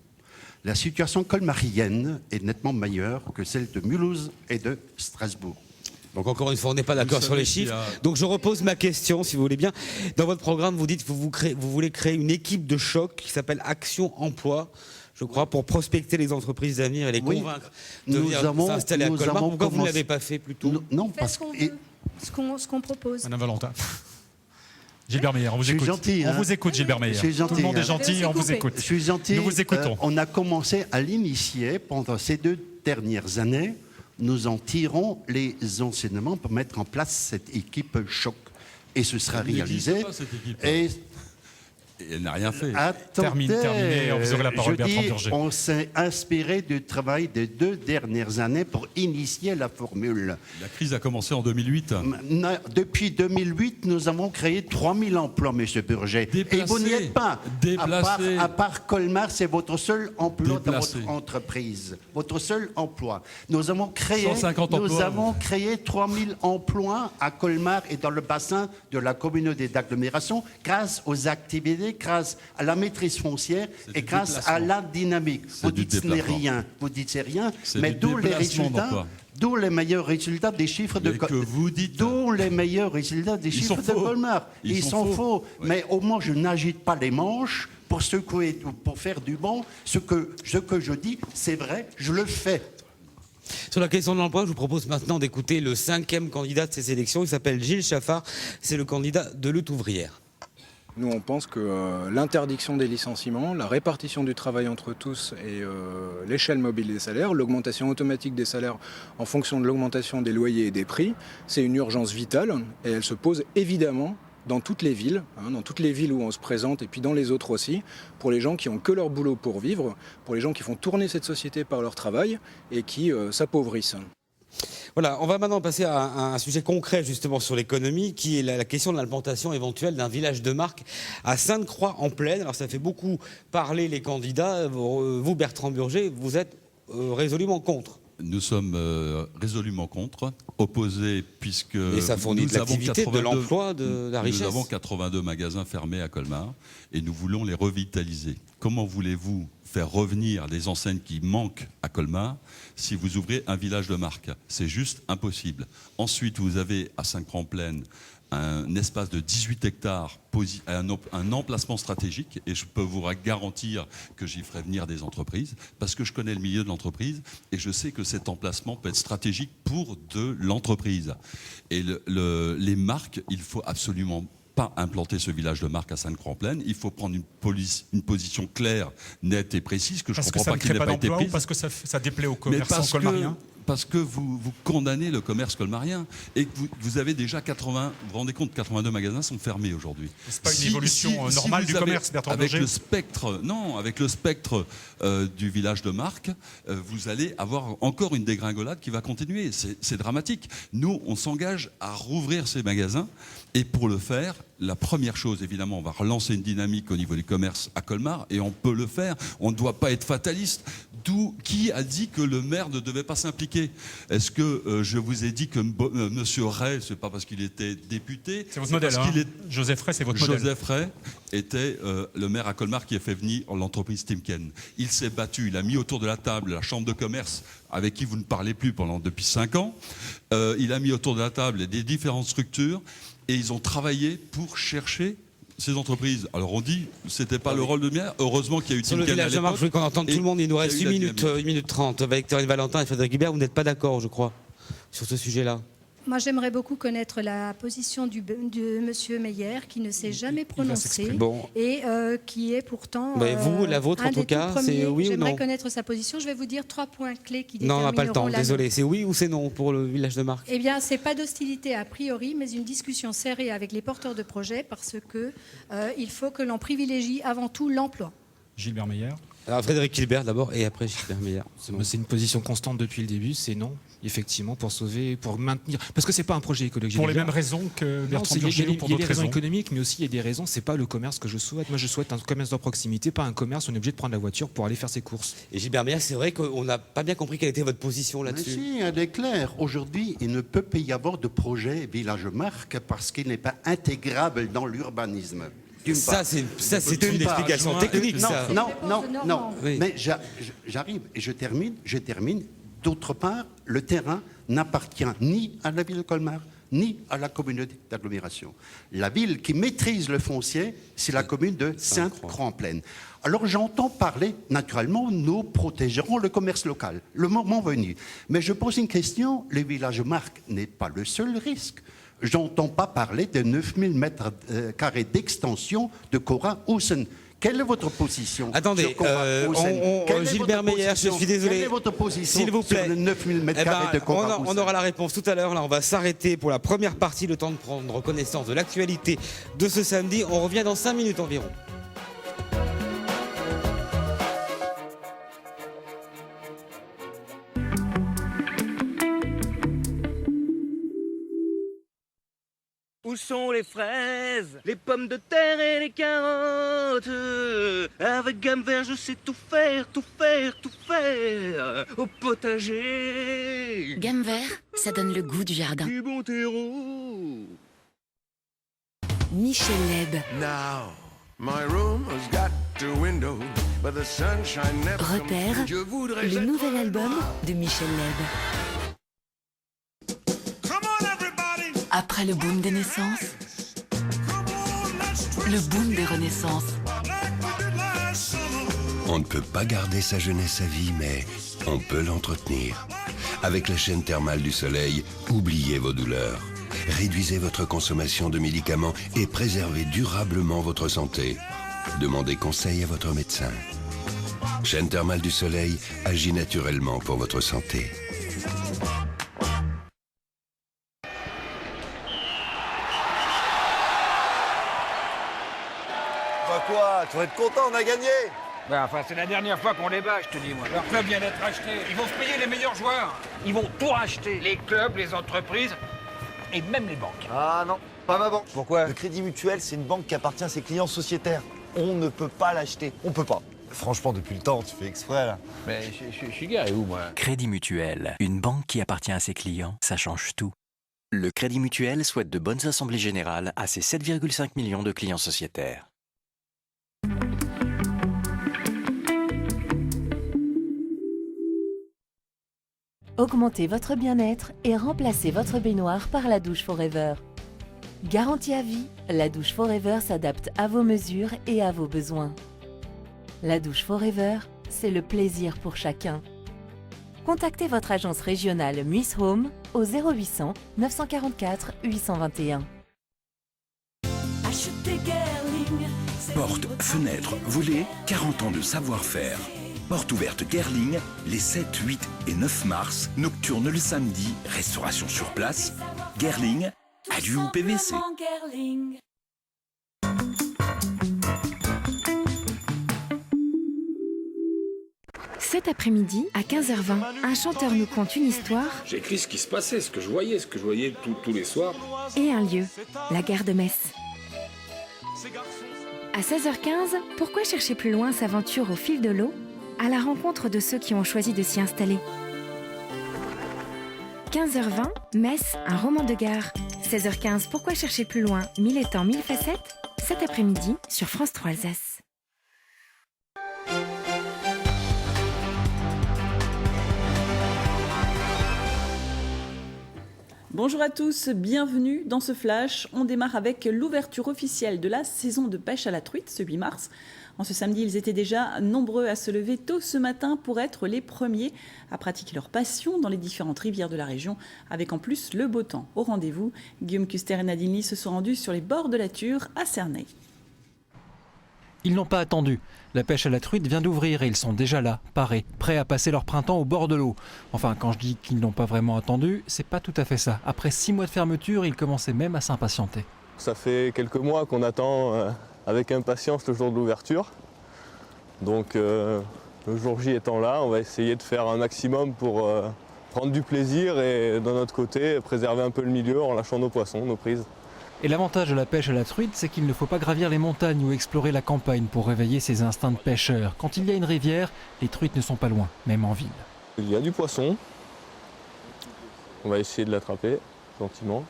Speaker 6: La situation colmarienne est nettement meilleure que celle de Mulhouse et de Strasbourg.
Speaker 1: Donc encore une fois, on n'est pas d'accord sur les chiffres. Donc je repose ma question, si vous voulez bien. Dans votre programme, vous dites que vous voulez créer une équipe de choc qui s'appelle Action Emploi, je crois, pour prospecter les entreprises d'avenir et les convaincre de venir s'installer à Colmar. Pourquoi vous ne l'avez pas fait plus tôt?
Speaker 6: Non, parce que...
Speaker 4: Ce qu'on propose.
Speaker 2: Madame Valentin. Gilbert Meyer, on vous écoute.
Speaker 6: Gentil,
Speaker 2: on vous écoute, Gilbert Meyer. Tout le monde est gentil, on vous écoute.
Speaker 6: Je suis gentil.
Speaker 2: Nous vous écoutons.
Speaker 6: On a commencé à l'initier pendant ces 2 dernières années. Nous en tirons les enseignements pour mettre en place cette équipe choc. Et ce sera réalisé.
Speaker 3: Pas, cette équipe,
Speaker 6: et
Speaker 3: elle n'a rien fait.
Speaker 6: Attendez,
Speaker 2: vous aurez la parole, Bertrand Burger.
Speaker 6: On s'est inspiré du travail des 2 dernières années pour initier la formule.
Speaker 3: La crise a commencé en 2008.
Speaker 6: Depuis 2008, nous avons créé 3000 emplois, M. Burger. Et vous n'y êtes pas. À part Colmar, c'est votre seul emploi dans votre entreprise. Votre seul emploi. Nous avons créé 3000 emplois à Colmar et dans le bassin de la communauté d'agglomération grâce aux activités, grâce à la maîtrise foncière et grâce à la dynamique. Vous dites ce n'est rien, mais d'où les meilleurs résultats des chiffres de Colmar. D'où les meilleurs résultats des chiffres de Colmar. Ils sont faux. Oui. Mais au moins, je n'agite pas les manches pour secouer, pour faire du bon. Ce que je dis, c'est vrai, je le fais.
Speaker 1: Sur la question de l'emploi, je vous propose maintenant d'écouter le 5e candidat de ces élections. Il s'appelle Gilles Chaffard, c'est le candidat de Lutte ouvrière.
Speaker 7: Nous, on pense que l'interdiction des licenciements, la répartition du travail entre tous et l'échelle mobile des salaires, l'augmentation automatique des salaires en fonction de l'augmentation des loyers et des prix, c'est une urgence vitale et elle se pose évidemment dans toutes les villes, dans toutes les villes où on se présente et puis dans les autres aussi, pour les gens qui ont que leur boulot pour vivre, pour les gens qui font tourner cette société par leur travail et qui s'appauvrissent.
Speaker 1: Voilà, on va maintenant passer à un sujet concret justement sur l'économie, qui est la question de l'implantation éventuelle d'un village de marque à Sainte-Croix-en-Plaine. Alors ça fait beaucoup parler les candidats. Vous, Bertrand Burger, vous êtes résolument contre.
Speaker 3: Nous sommes résolument contre, opposés, puisque
Speaker 1: et ça fournit de l'activité, de l'emploi, de la richesse.
Speaker 3: Nous avons 82 magasins fermés à Colmar et nous voulons les revitaliser. Comment voulez-vous faire revenir les enseignes qui manquent à Colmar si vous ouvrez un village de marque? C'est juste impossible. Ensuite, vous avez à Sainte-Croix-en-Plaine un espace de 18 hectares, un emplacement stratégique, et je peux vous garantir que j'y ferai venir des entreprises, parce que je connais le milieu de l'entreprise, et je sais que cet emplacement peut être stratégique pour de l'entreprise. Et les marques, il faut absolument pas implanter ce village de marque à Sainte-Croix-en-Plaine. Il faut prendre une position claire, nette et précise, que je ne comprends pas qu'il n'ait pas été prise.
Speaker 2: Ou parce que ça déplaît aux commerçants colmariens?
Speaker 3: Parce que vous condamnez le commerce colmarien et que vous avez déjà 80, vous vous rendez compte, 82 magasins sont fermés aujourd'hui.
Speaker 2: C'est pas une évolution normale du commerce, Bertrand Burger?
Speaker 3: Avec le spectre du village de marque, vous allez avoir encore une dégringolade qui va continuer. C'est dramatique. Nous, on s'engage à rouvrir ces magasins et pour le faire, la première chose, évidemment, on va relancer une dynamique au niveau du commerce à Colmar et on peut le faire. On ne doit pas être fataliste. Qui a dit que le maire ne devait pas s'impliquer? Est-ce que je vous ai dit que M. Ray, c'est pas parce qu'il était député?
Speaker 2: C'est votre modèle, Joseph Ray, c'est votre modèle.
Speaker 3: Joseph Ray était le maire à Colmar qui a fait venir l'entreprise Timken. Il s'est battu, il a mis autour de la table la chambre de commerce avec qui vous ne parlez plus depuis 5 ans. Il a mis autour de la table des différentes structures et ils ont travaillé pour chercher ces entreprises. Alors on dit, c'était pas le rôle de maire. Heureusement qu'il y a eu
Speaker 1: Sur le
Speaker 3: Timken à
Speaker 1: village de marque, je veux qu'on entende tout le monde. Il nous reste 1 minute 30. Avec Victorine Valentin et Frédéric Guibert, vous n'êtes pas d'accord, je crois, sur ce sujet-là.
Speaker 4: Moi, j'aimerais beaucoup connaître la position de M. Meyer, qui ne s'est jamais prononcé et qui est pourtant
Speaker 1: vous, la vôtre, en tout cas, c'est oui ou non?
Speaker 4: J'aimerais connaître sa position. Je vais vous dire 3 points clés qui détermineront
Speaker 1: Non, on n'a pas le temps, désolé.
Speaker 4: note.
Speaker 1: C'est oui ou c'est non pour le village de marque?
Speaker 4: Eh bien, c'est pas d'hostilité a priori, mais une discussion serrée avec les porteurs de projets, parce que il faut que l'on privilégie avant tout l'emploi.
Speaker 2: Gilbert Meyer.
Speaker 1: Alors Frédéric Gilbert d'abord et après Gilbert Meyer.
Speaker 5: C'est une position constante depuis le début, c'est non. Effectivement, pour sauver, pour maintenir. Parce que c'est pas un projet écologique.
Speaker 2: Pour les mêmes raisons que Bertrand Burger ou pour d'autres raisons.
Speaker 5: Il y a des raisons économiques, mais aussi il y a des raisons. C'est pas le commerce que je souhaite. Moi, je souhaite un commerce de proximité, pas un commerce où on est obligé de prendre la voiture pour aller faire ses courses.
Speaker 1: Et Gilbert Meyer, c'est vrai qu'on n'a pas bien compris quelle était votre position là-dessus.
Speaker 6: Mais si, elle est claire. Aujourd'hui, il ne peut pas y avoir de projet village marque parce qu'il n'est pas intégrable dans l'urbanisme.
Speaker 1: Ça, c'est une explication technique.
Speaker 6: Non.
Speaker 1: Oui.
Speaker 6: Mais j'arrive et je termine. D'autre part, le terrain n'appartient ni à la ville de Colmar, ni à la communauté d'agglomération. La ville qui maîtrise le foncier, c'est la commune de Sainte-Croix-en-Plaine. Alors j'entends parler, naturellement, nous protégerons le commerce local, le moment venu. Mais je pose une question, le village marque n'est pas le seul risque. J'entends pas parler de 9000 mètres carrés d'extension de Cora-Hausen. Quelle est votre position?
Speaker 1: Attendez, Gilbert Meyer, je suis désolé.
Speaker 6: Quelle est votre position
Speaker 1: s'il vous plaît,
Speaker 6: sur les 9000 mètres carrés de Cora-Hausen?
Speaker 1: On aura la réponse tout à l'heure. Là, on va s'arrêter pour la première partie, le temps de prendre connaissance de l'actualité de ce samedi. On revient dans 5 minutes environ.
Speaker 8: Où sont les fraises, les pommes de terre et les carottes? Avec gamme vert, je sais tout faire au potager.
Speaker 9: Gamme vert, ça donne le goût du jardin.
Speaker 8: Du bon terreau.
Speaker 9: Michel Leb.
Speaker 10: Now, my room has got two windows, but the sunshine never
Speaker 9: Repère, le nouvel album de Michel Leb. Après le boom des naissances, le boom des renaissances.
Speaker 11: On ne peut pas garder sa jeunesse à vie, mais on peut l'entretenir. Avec la chaîne thermale du soleil, oubliez vos douleurs. Réduisez votre consommation de médicaments et préservez durablement votre santé. Demandez conseil à votre médecin. Chaîne thermale du soleil agit naturellement pour votre santé.
Speaker 12: Bah quoi, tu vas être content, on a gagné.
Speaker 13: Bah, enfin, c'est la dernière fois qu'on les bat, je te dis, moi. Leur club vient d'être acheté. Ils vont se payer les meilleurs joueurs. Ils vont tout racheter. Les clubs, les entreprises et même les banques.
Speaker 12: Ah non, pas ma banque. Pourquoi? Le Crédit Mutuel, c'est une banque qui appartient à ses clients sociétaires. On ne peut pas l'acheter. On peut pas. Franchement, depuis le temps, tu fais exprès, là.
Speaker 13: Mais je suis garé où, moi?
Speaker 14: Crédit Mutuel, une banque qui appartient à ses clients, ça change tout. Le Crédit Mutuel souhaite de bonnes assemblées générales à ses 7,5 millions de clients sociétaires.
Speaker 9: Augmentez votre bien-être et remplacez votre baignoire par la douche Forever. Garantie à vie, la douche Forever s'adapte à vos mesures et à vos besoins. La douche Forever, c'est le plaisir pour chacun. Contactez votre agence régionale Muis Home au 0800 944 821.
Speaker 15: Porte, fenêtre, volets, 40 ans de savoir-faire. Porte ouverte Guerlain, les 7, 8 et 9 mars, nocturne le samedi, restauration sur place. Guerlain, adieu au PVC.
Speaker 16: Cet après-midi, à 15h20, un chanteur nous conte une histoire.
Speaker 17: J'ai écrit ce qui se passait, ce que je voyais tous les soirs.
Speaker 16: Et un lieu, la gare de Metz. À 16h15, pourquoi chercher plus loin s'aventure au fil de l'eau, à la rencontre de ceux qui ont choisi de s'y installer. 15h20, Metz, un roman de gare. 16h15, pourquoi chercher plus loin, 1000 étangs, 1000 facettes. Cet après-midi, sur France 3 Alsace.
Speaker 18: Bonjour à tous, bienvenue dans ce flash. On démarre avec l'ouverture officielle de la saison de pêche à la truite ce 8 mars. En ce samedi, ils étaient déjà nombreux à se lever tôt ce matin pour être les premiers à pratiquer leur passion dans les différentes rivières de la région, avec en plus le beau temps au rendez-vous. Guillaume Custer et Nadine Lee se sont rendus sur les bords de la Thur à Cernay.
Speaker 19: Ils n'ont pas attendu. La pêche à la truite vient d'ouvrir et ils sont déjà là, parés, prêts à passer leur printemps au bord de l'eau. Enfin, quand je dis qu'ils n'ont pas vraiment attendu, c'est pas tout à fait ça. Après 6 mois de fermeture, ils commençaient même à s'impatienter.
Speaker 20: Ça fait quelques mois qu'on attend avec impatience le jour de l'ouverture. Donc le jour J étant là, on va essayer de faire un maximum pour prendre du plaisir et d'un autre côté, préserver un peu le milieu en lâchant nos poissons, nos prises.
Speaker 19: Et l'avantage de la pêche à la truite, c'est qu'il ne faut pas gravir les montagnes ou explorer la campagne pour réveiller ses instincts de pêcheur. Quand il y a une rivière, les truites ne sont pas loin, même en ville.
Speaker 20: Il y a du poisson. On va essayer de l'attraper gentiment.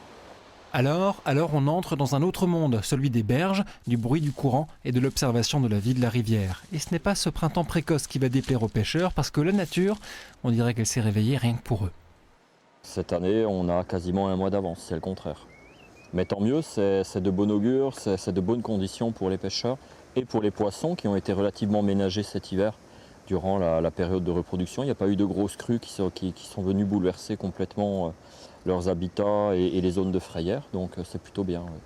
Speaker 19: Alors on entre dans un autre monde, celui des berges, du bruit du courant et de l'observation de la vie de la rivière. Et ce n'est pas ce printemps précoce qui va déplaire aux pêcheurs, parce que la nature, on dirait qu'elle s'est réveillée rien que pour eux.
Speaker 21: Cette année, on a quasiment un mois d'avance, c'est le contraire. Mais tant mieux, c'est de bon augure, c'est de bonnes conditions pour les pêcheurs et pour les poissons qui ont été relativement ménagés cet hiver durant la période de reproduction. Il n'y a pas eu de grosses crues qui sont venues bouleverser complètement leurs habitats et les zones de frayère, donc c'est plutôt bien. Ouais.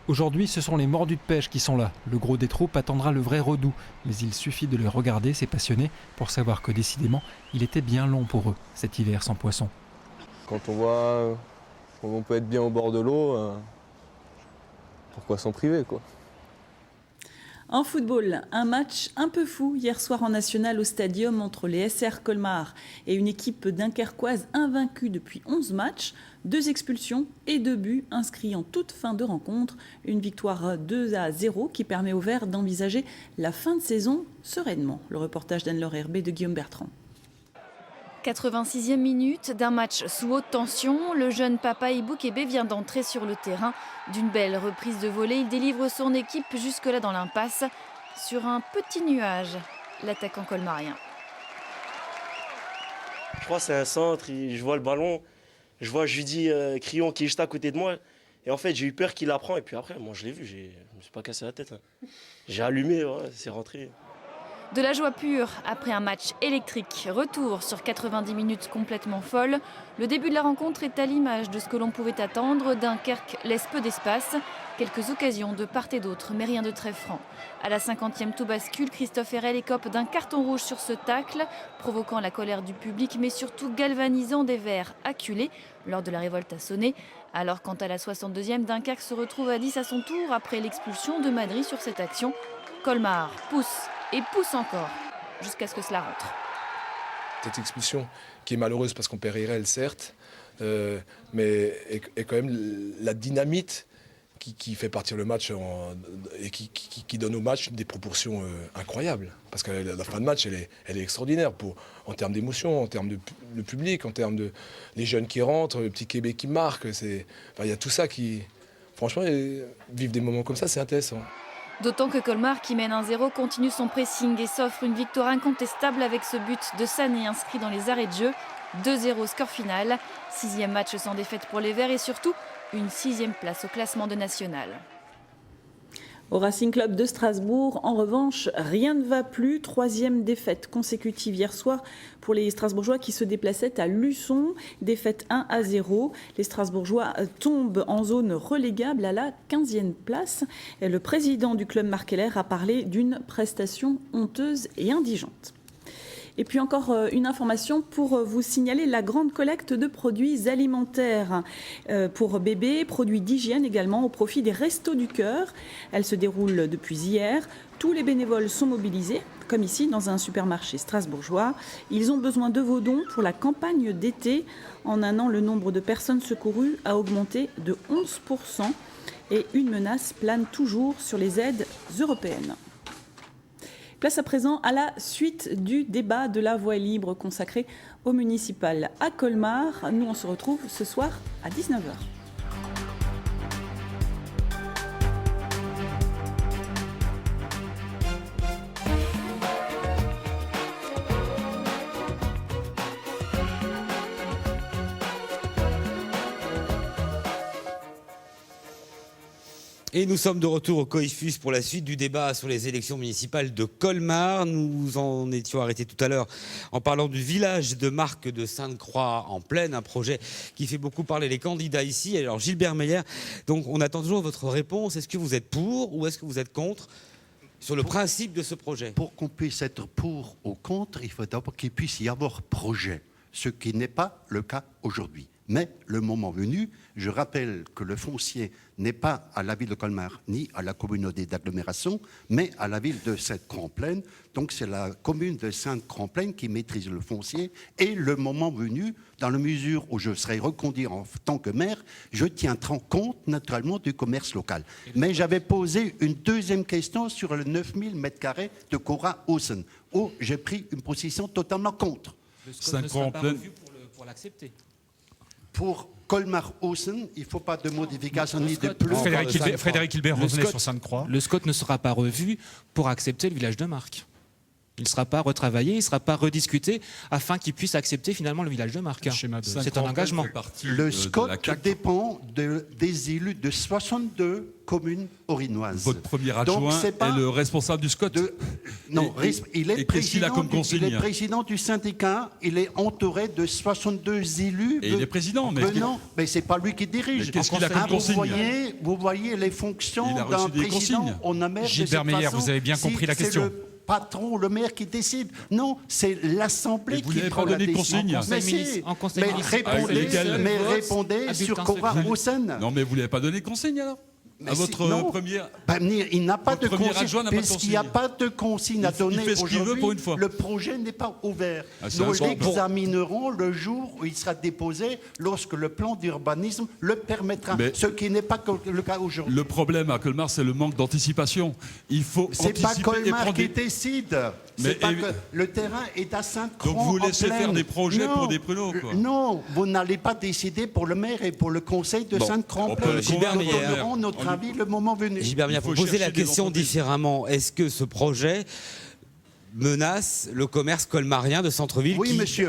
Speaker 19: Aujourd'hui, ce sont les mordus de pêche qui sont là. Le gros des troupes attendra le vrai redout, mais il suffit de les regarder, ces passionnés, pour savoir que décidément, il était bien long pour eux, cet hiver sans poisson.
Speaker 20: Quand on voit qu'on peut être bien au bord de l'eau, pourquoi s'en priver, quoi.
Speaker 18: En football, un match un peu fou hier soir en national au Stadium entre les SR Colmar et une équipe dunkerquoise invaincue depuis 11 matchs. 2 expulsions et 2 buts inscrits en toute fin de rencontre. Une victoire 2-0 qui permet aux Verts d'envisager la fin de saison sereinement. Le reportage d'Anne-Laure Herbé de Guillaume Bertrand.
Speaker 22: 86e minute d'un match sous haute tension. Le jeune Papa Iboukébé vient d'entrer sur le terrain. D'une belle reprise de volée, il délivre son équipe jusque-là dans l'impasse. Sur un petit nuage, l'attaquant colmarien.
Speaker 23: Je crois que c'est un centre, je vois le ballon, je vois Judy Crillon qui est juste à côté de moi. Et en fait, j'ai eu peur qu'il la prend. Et puis après, moi je l'ai vu, je ne me suis pas cassé la tête. J'ai allumé, ouais, c'est rentré.
Speaker 22: De la joie pure après un match électrique. Retour sur 90 minutes complètement folles. Le début de la rencontre est à l'image de ce que l'on pouvait attendre. Dunkerque laisse peu d'espace. Quelques occasions de part et d'autre, mais rien de très franc. À la 50e, tout bascule. Christophe Herrel écope d'un carton rouge sur ce tacle, provoquant la colère du public, mais surtout galvanisant des Verts acculés lors de la révolte à sonner. Alors, quant à la 62e, Dunkerque se retrouve à 10 à son tour après l'expulsion de Madry sur cette action. Colmar pousse et pousse encore, jusqu'à ce que cela rentre.
Speaker 17: Cette expulsion qui est malheureuse parce qu'on perd Herrel, certes, mais est quand même la dynamite qui fait partir le match et qui donne au match des proportions incroyables. Parce que la fin de match, elle est extraordinaire en termes d'émotion, en termes de public, en termes de les jeunes qui rentrent, le petit Québec qui marque. Il y a tout ça qui... Franchement, vivre des moments comme ça, c'est intéressant.
Speaker 22: D'autant que Colmar, qui mène 1-0, continue son pressing et s'offre une victoire incontestable avec ce but de Sané inscrit dans les arrêts de jeu. 2-0 score final. 6e match sans défaite pour les Verts et surtout une 6e place au classement de National.
Speaker 18: Au Racing Club de Strasbourg, en revanche, rien ne va plus. 3e défaite consécutive hier soir pour les Strasbourgeois qui se déplaçaient à Luçon. Défaite 1-0. Les Strasbourgeois tombent en zone relégable à la 15e place. Et le président du club, Marc Keller, a parlé d'une prestation honteuse et indigente. Et puis encore une information pour vous signaler la grande collecte de produits alimentaires pour bébés, produits d'hygiène également au profit des Restos du Cœur. Elle se déroule depuis hier. Tous les bénévoles sont mobilisés, comme ici dans un supermarché strasbourgeois. Ils ont besoin de vos dons pour la campagne d'été. En un an, le nombre de personnes secourues a augmenté de 11% et une menace plane toujours sur les aides européennes. Place à présent à la suite du débat de la voie libre consacré au municipal à Colmar. Nous, on se retrouve ce soir à 19h.
Speaker 1: Et nous sommes de retour au COIFUS pour la suite du débat sur les élections municipales de Colmar. Nous en étions arrêtés tout à l'heure en parlant du village de Marc de Sainte-Croix en Plaine, un projet qui fait beaucoup parler les candidats ici. Alors Gilbert Meyer, donc on attend toujours votre réponse. Est-ce que vous êtes pour ou est-ce que vous êtes contre sur le principe de ce projet?
Speaker 6: Pour qu'on puisse être pour ou contre, il faut d'abord qu'il puisse y avoir projet, ce qui n'est pas le cas aujourd'hui. Mais le moment venu, je rappelle que le foncier n'est pas à la ville de Colmar ni à la communauté d'agglomération, mais à la ville de Sainte-Croix-en-Plaine. Donc c'est la commune de Sainte-Croix-en-Plaine qui maîtrise le foncier. Et le moment venu, dans la mesure où je serai reconduit en tant que maire, je tiendrai compte naturellement du commerce local. Mais j'avais posé une deuxième question sur le 9000 m² de Cora-Hausen, où j'ai pris une position totalement contre.
Speaker 5: Le SCOT ne sera pas revu pour l'accepter.
Speaker 6: Pour Colmar-Hausen, il ne faut pas de modification ni de plus.
Speaker 2: Frédéric Hilbert revenait sur Sainte-Croix.
Speaker 5: Le SCOT ne sera pas revu pour accepter le village de Marc. Il ne sera pas retravaillé, il ne sera pas rediscuté afin qu'il puisse accepter finalement le village de Marc. C'est un engagement.
Speaker 6: Le SCOT dépend des élus de 62 communes orinoises.
Speaker 3: Votre premier adjoint est le responsable du SCOT.
Speaker 6: Non, il est président du syndicat, il est entouré de 62 élus.
Speaker 3: Et il est président,
Speaker 6: mais c'est pas lui qui dirige.
Speaker 3: Qu'est-ce qu'il a comme consigne?
Speaker 6: Vous voyez les fonctions d'un président. On a maire
Speaker 2: Gilbert Meyer, vous avez bien compris la question.
Speaker 6: Patron, le maire qui décide. Non, c'est l'Assemblée qui prend la décision. Mais répondez sur Cora-Hausen.
Speaker 3: Non, mais vous ne lui avez pas donné de consigne alors? À votre première...
Speaker 6: il n'a pas de consigne. Puisqu'il n'y a pas de consigne à donner aujourd'hui, le projet n'est pas ouvert. Nous l'examinerons le jour où il sera déposé, lorsque le plan d'urbanisme le permettra, ce qui n'est pas le cas aujourd'hui.
Speaker 3: Le problème à Colmar, c'est le manque d'anticipation. Il faut anticiper.
Speaker 6: C'est pas Colmar qui décide. Le terrain est à Sainte-Croix.
Speaker 3: Donc vous laissez faire des projets pour des pruneaux, quoi.
Speaker 6: Non, vous n'allez pas décider pour le maire et pour le conseil de Sainte-Croix. Nous donnerons notre avis le moment venu.
Speaker 1: Gilbert Meyer, pour poser la question différemment, est-ce que ce projet menace le commerce colmarien de centre-ville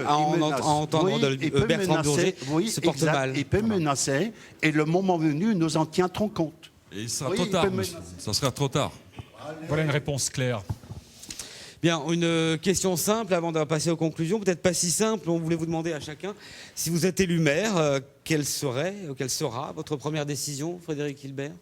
Speaker 6: en
Speaker 1: entendant Bertrand Burger, se porte mal?
Speaker 6: Il peut menacer et le moment venu, nous en tiendrons compte.
Speaker 3: Et il sera trop tard, ça sera trop tard.
Speaker 2: Voilà une réponse claire.
Speaker 1: Bien, une question simple avant de passer aux conclusions. Peut-être pas si simple. On voulait vous demander à chacun, si vous êtes élu maire, quelle sera votre première décision, Frédéric Hilbert?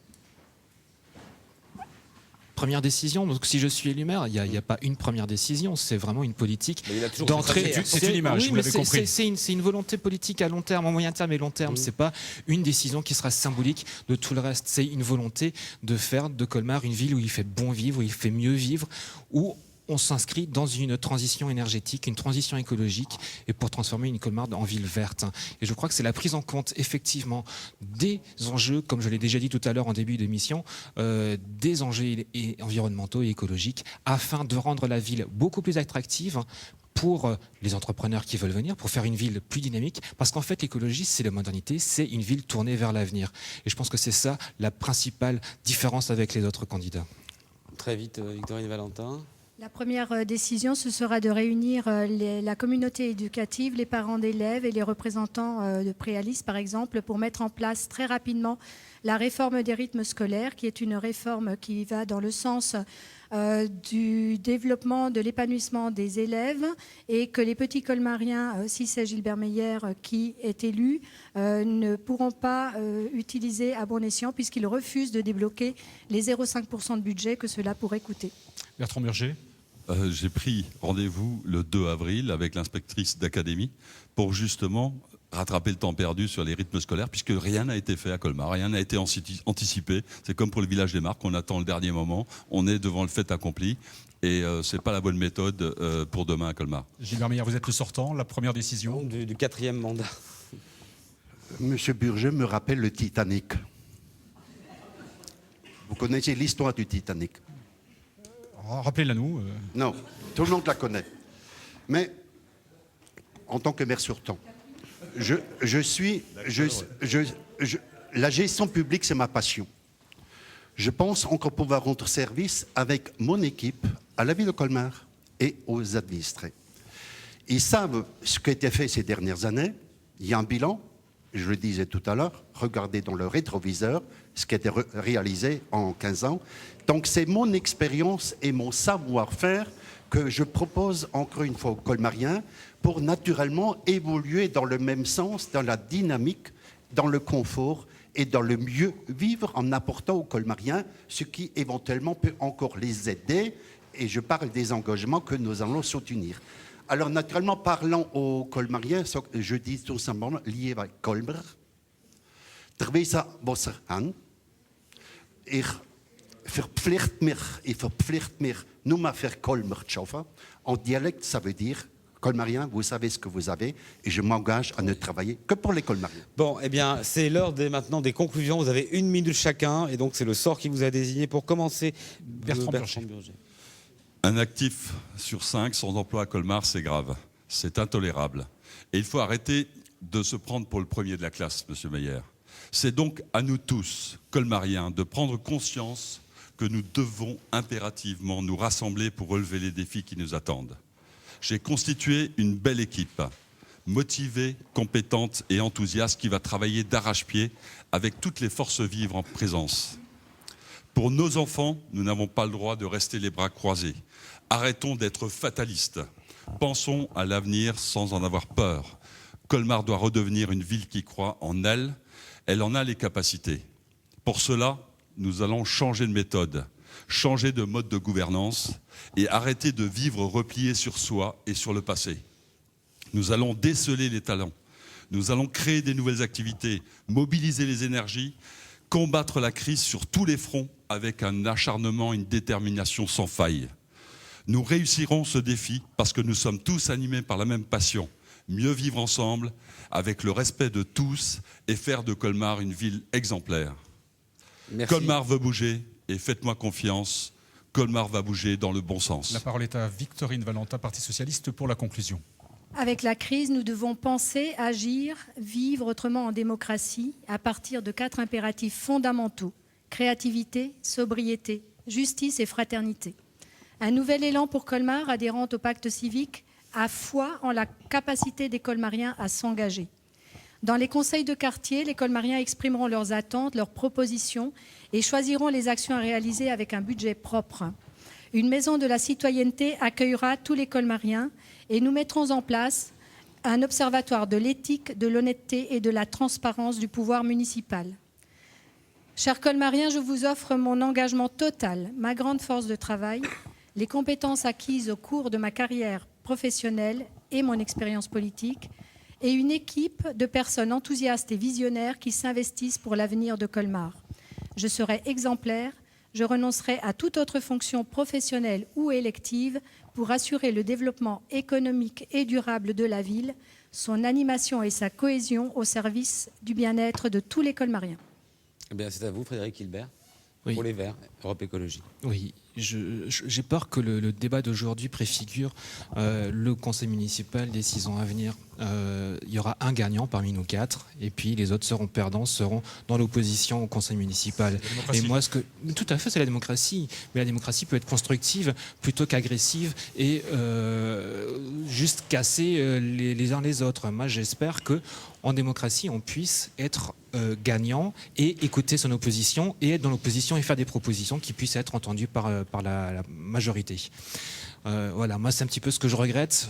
Speaker 5: Première décision, donc si je suis élu maire, il n'y a pas une première décision, c'est vraiment une politique d'entrée.
Speaker 2: C'est une image,
Speaker 5: oui,
Speaker 2: vous l'avez compris.
Speaker 5: C'est une volonté politique à long terme, à moyen terme et long terme. C'est pas une décision qui sera symbolique de tout le reste. C'est une volonté de faire de Colmar une ville où il fait bon vivre, où il fait mieux vivre, où on s'inscrit dans une transition énergétique, une transition écologique, et pour transformer une Colmar en ville verte. Et je crois que c'est la prise en compte, effectivement, des enjeux, comme je l'ai déjà dit tout à l'heure en début d'émission, des enjeux environnementaux et écologiques, afin de rendre la ville beaucoup plus attractive pour les entrepreneurs qui veulent venir, pour faire une ville plus dynamique, parce qu'en fait l'écologie c'est la modernité, c'est une ville tournée vers l'avenir. Et je pense que c'est ça la principale différence avec les autres candidats.
Speaker 1: Très vite, Victorine Valentin.
Speaker 4: La première décision, ce sera de réunir la communauté éducative, les parents d'élèves et les représentants de Préalis, par exemple, pour mettre en place très rapidement la réforme des rythmes scolaires, qui est une réforme qui va dans le sens du développement de l'épanouissement des élèves, et que les petits colmariens, si c'est Gilbert Meyer qui est élu, ne pourront pas utiliser à bon escient, puisqu'ils refusent de débloquer les 0,5% de budget que cela pourrait coûter.
Speaker 2: Bertrand Burger.
Speaker 3: J'ai pris rendez-vous le 2 avril avec l'inspectrice d'académie pour justement rattraper le temps perdu sur les rythmes scolaires, puisque rien n'a été fait à Colmar, rien n'a été anticipé. C'est comme pour le village des Marques, on attend le dernier moment, on est devant le fait accompli, et ce n'est pas la bonne méthode pour demain à Colmar.
Speaker 2: Gilbert Meyer, vous êtes le sortant, la première décision
Speaker 1: du 4e mandat.
Speaker 6: Monsieur Burger me rappelle le Titanic. Vous connaissez l'histoire du Titanic?
Speaker 2: Rappelez-la nous.
Speaker 6: Non, tout le monde la connaît. Mais en tant que maire sortant, la gestion publique, c'est ma passion. Je pense encore pouvoir rendre service avec mon équipe à la ville de Colmar et aux administrés. Ils savent ce qui a été fait ces dernières années. Il y a un bilan, je le disais tout à l'heure, regardez dans le rétroviseur ce qui a été réalisé en 15 ans. Donc c'est mon expérience et mon savoir-faire que je propose encore une fois aux Colmariens pour naturellement évoluer dans le même sens, dans la dynamique, dans le confort et dans le mieux vivre, en apportant aux Colmariens ce qui éventuellement peut encore les aider. Et je parle des engagements que nous allons soutenir. Alors naturellement, parlant aux Colmariens, je dis tout simplement lié avec Colmar. Terwijl was aan. Verplicht mir nur mal für Colmar zu schaffen. En dialecte, ça veut dire Colmarien, vous savez ce que vous avez, et je m'engage à ne travailler que pour les Colmariens.
Speaker 1: Bon, eh bien, c'est l'heure maintenant des conclusions. Vous avez 1 minute chacun, et donc c'est le sort qui vous a désigné pour commencer. Bertrand Burger.
Speaker 3: Un actif sur 5 sans emploi à Colmar, c'est grave. C'est intolérable. Et il faut arrêter de se prendre pour le premier de la classe, Monsieur Meyer. C'est donc à nous tous, Colmariens, de prendre conscience que nous devons impérativement nous rassembler pour relever les défis qui nous attendent. J'ai constitué une belle équipe, motivée, compétente et enthousiaste, qui va travailler d'arrache-pied avec toutes les forces vives en présence. Pour nos enfants, nous n'avons pas le droit de rester les bras croisés. Arrêtons d'être fatalistes. Pensons à l'avenir sans en avoir peur. Colmar doit redevenir une ville qui croit en elle. Elle en a les capacités. Pour cela, nous allons changer de méthode, changer de mode de gouvernance et arrêter de vivre replié sur soi et sur le passé. Nous allons déceler les talents. Nous allons créer des nouvelles activités, mobiliser les énergies, combattre la crise sur tous les fronts avec un acharnement, une détermination sans faille. Nous réussirons ce défi parce que nous sommes tous animés par la même passion. Mieux vivre ensemble, avec le respect de tous, et faire de Colmar une ville exemplaire. Merci. Colmar veut bouger, et faites-moi confiance, Colmar va bouger dans le bon sens.
Speaker 2: La parole est à Victorine Valentin, Parti socialiste, pour la conclusion.
Speaker 4: Avec la crise, nous devons penser, agir, vivre autrement en démocratie, à partir de 4 impératifs fondamentaux: créativité, sobriété, justice et fraternité. Un nouvel élan pour Colmar, adhérente au pacte civique, a foi en la capacité des Colmariens à s'engager. Dans les conseils de quartier, les Colmariens exprimeront leurs attentes, leurs propositions et choisiront les actions à réaliser avec un budget propre. Une maison de la citoyenneté accueillera tous les colmariens et nous mettrons en place un observatoire de l'éthique, de l'honnêteté et de la transparence du pouvoir municipal. Chers colmariens, je vous offre mon engagement total, ma grande force de travail, les compétences acquises au cours de ma carrière professionnelle et mon expérience politique, et une équipe de personnes enthousiastes et visionnaires qui s'investissent pour l'avenir de Colmar. Je serai exemplaire, je renoncerai à toute autre fonction professionnelle ou élective pour assurer le développement économique et durable de la ville, son animation et sa cohésion au service du bien-être de tous les colmariens.
Speaker 1: Eh bien, c'est à vous, Frédéric Hilbert,
Speaker 5: Oui.
Speaker 1: pour les Verts, Europe Écologie.
Speaker 5: Oui, j'ai peur que le débat d'aujourd'hui préfigure le conseil municipal des 6 ans à venir. Il y aura un gagnant parmi nous 4, et puis les autres seront perdants, seront dans l'opposition au conseil municipal. Et moi, tout à fait, c'est la démocratie. Mais la démocratie peut être constructive plutôt qu'agressive et juste casser les uns les autres. Moi, j'espère que en démocratie, on puisse être gagnant et écouter son opposition et être dans l'opposition et faire des propositions qui puissent être entendues par la majorité. Voilà, moi c'est un petit peu ce que je regrette,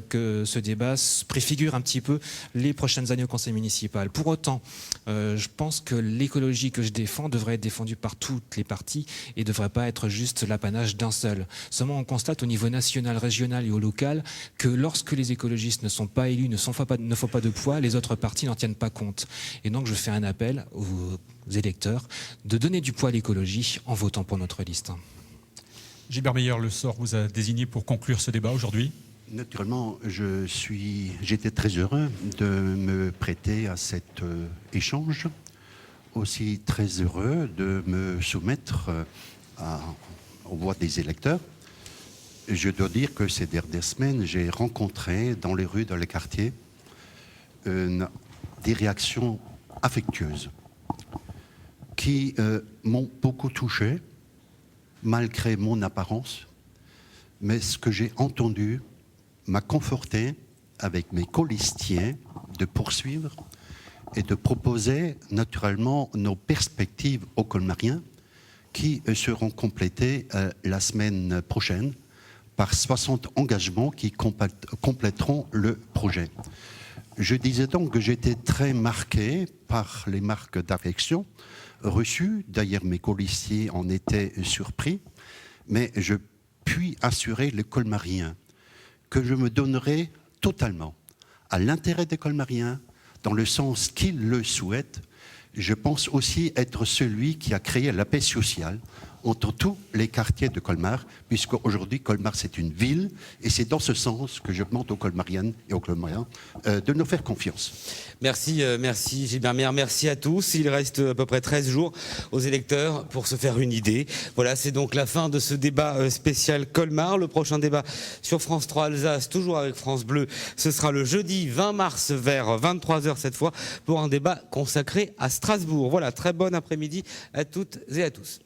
Speaker 5: que ce débat préfigure un petit peu les prochaines années au conseil municipal. Pour autant, je pense que l'écologie que je défends devrait être défendue par toutes les parties et ne devrait pas être juste l'apanage d'un seul. Seulement on constate au niveau national, régional et au local que lorsque les écologistes ne sont pas élus, ne font pas de poids, les autres partis n'en tiennent pas compte. Et donc je fais un appel aux électeurs de donner du poids à l'écologie en votant pour notre liste.
Speaker 2: Gilbert Meyer, le sort vous a désigné pour conclure ce débat aujourd'hui.
Speaker 6: Naturellement, j'étais très heureux de me prêter à cet échange, aussi très heureux de me soumettre au vote des électeurs. Je dois dire que ces dernières semaines, j'ai rencontré dans les rues, dans les quartiers, des réactions affectueuses qui m'ont beaucoup touché, malgré mon apparence, mais ce que j'ai entendu m'a conforté avec mes colistiers de poursuivre et de proposer naturellement nos perspectives aux colmariens qui seront complétées la semaine prochaine par 60 engagements qui compléteront le projet. Je disais donc que j'étais très marqué par les marques d'affection reçues. D'ailleurs, mes colistiers en étaient surpris. Mais je puis assurer les colmariens que je me donnerai totalement à l'intérêt des colmariens dans le sens qu'ils le souhaitent. Je pense aussi être celui qui a créé la paix sociale entre tous les quartiers de Colmar, puisque aujourd'hui Colmar c'est une ville, et c'est dans ce sens que je demande aux colmariennes et aux colmariens de nous faire confiance.
Speaker 1: Merci Gilbert Meyer, merci à tous. Il reste à peu près 13 jours aux électeurs pour se faire une idée. Voilà, c'est donc la fin de ce débat spécial Colmar. Le prochain débat sur France 3 Alsace, toujours avec France Bleu, ce sera le jeudi 20 mars vers 23h cette fois, pour un débat consacré à Strasbourg. Voilà, très bon après-midi à toutes et à tous.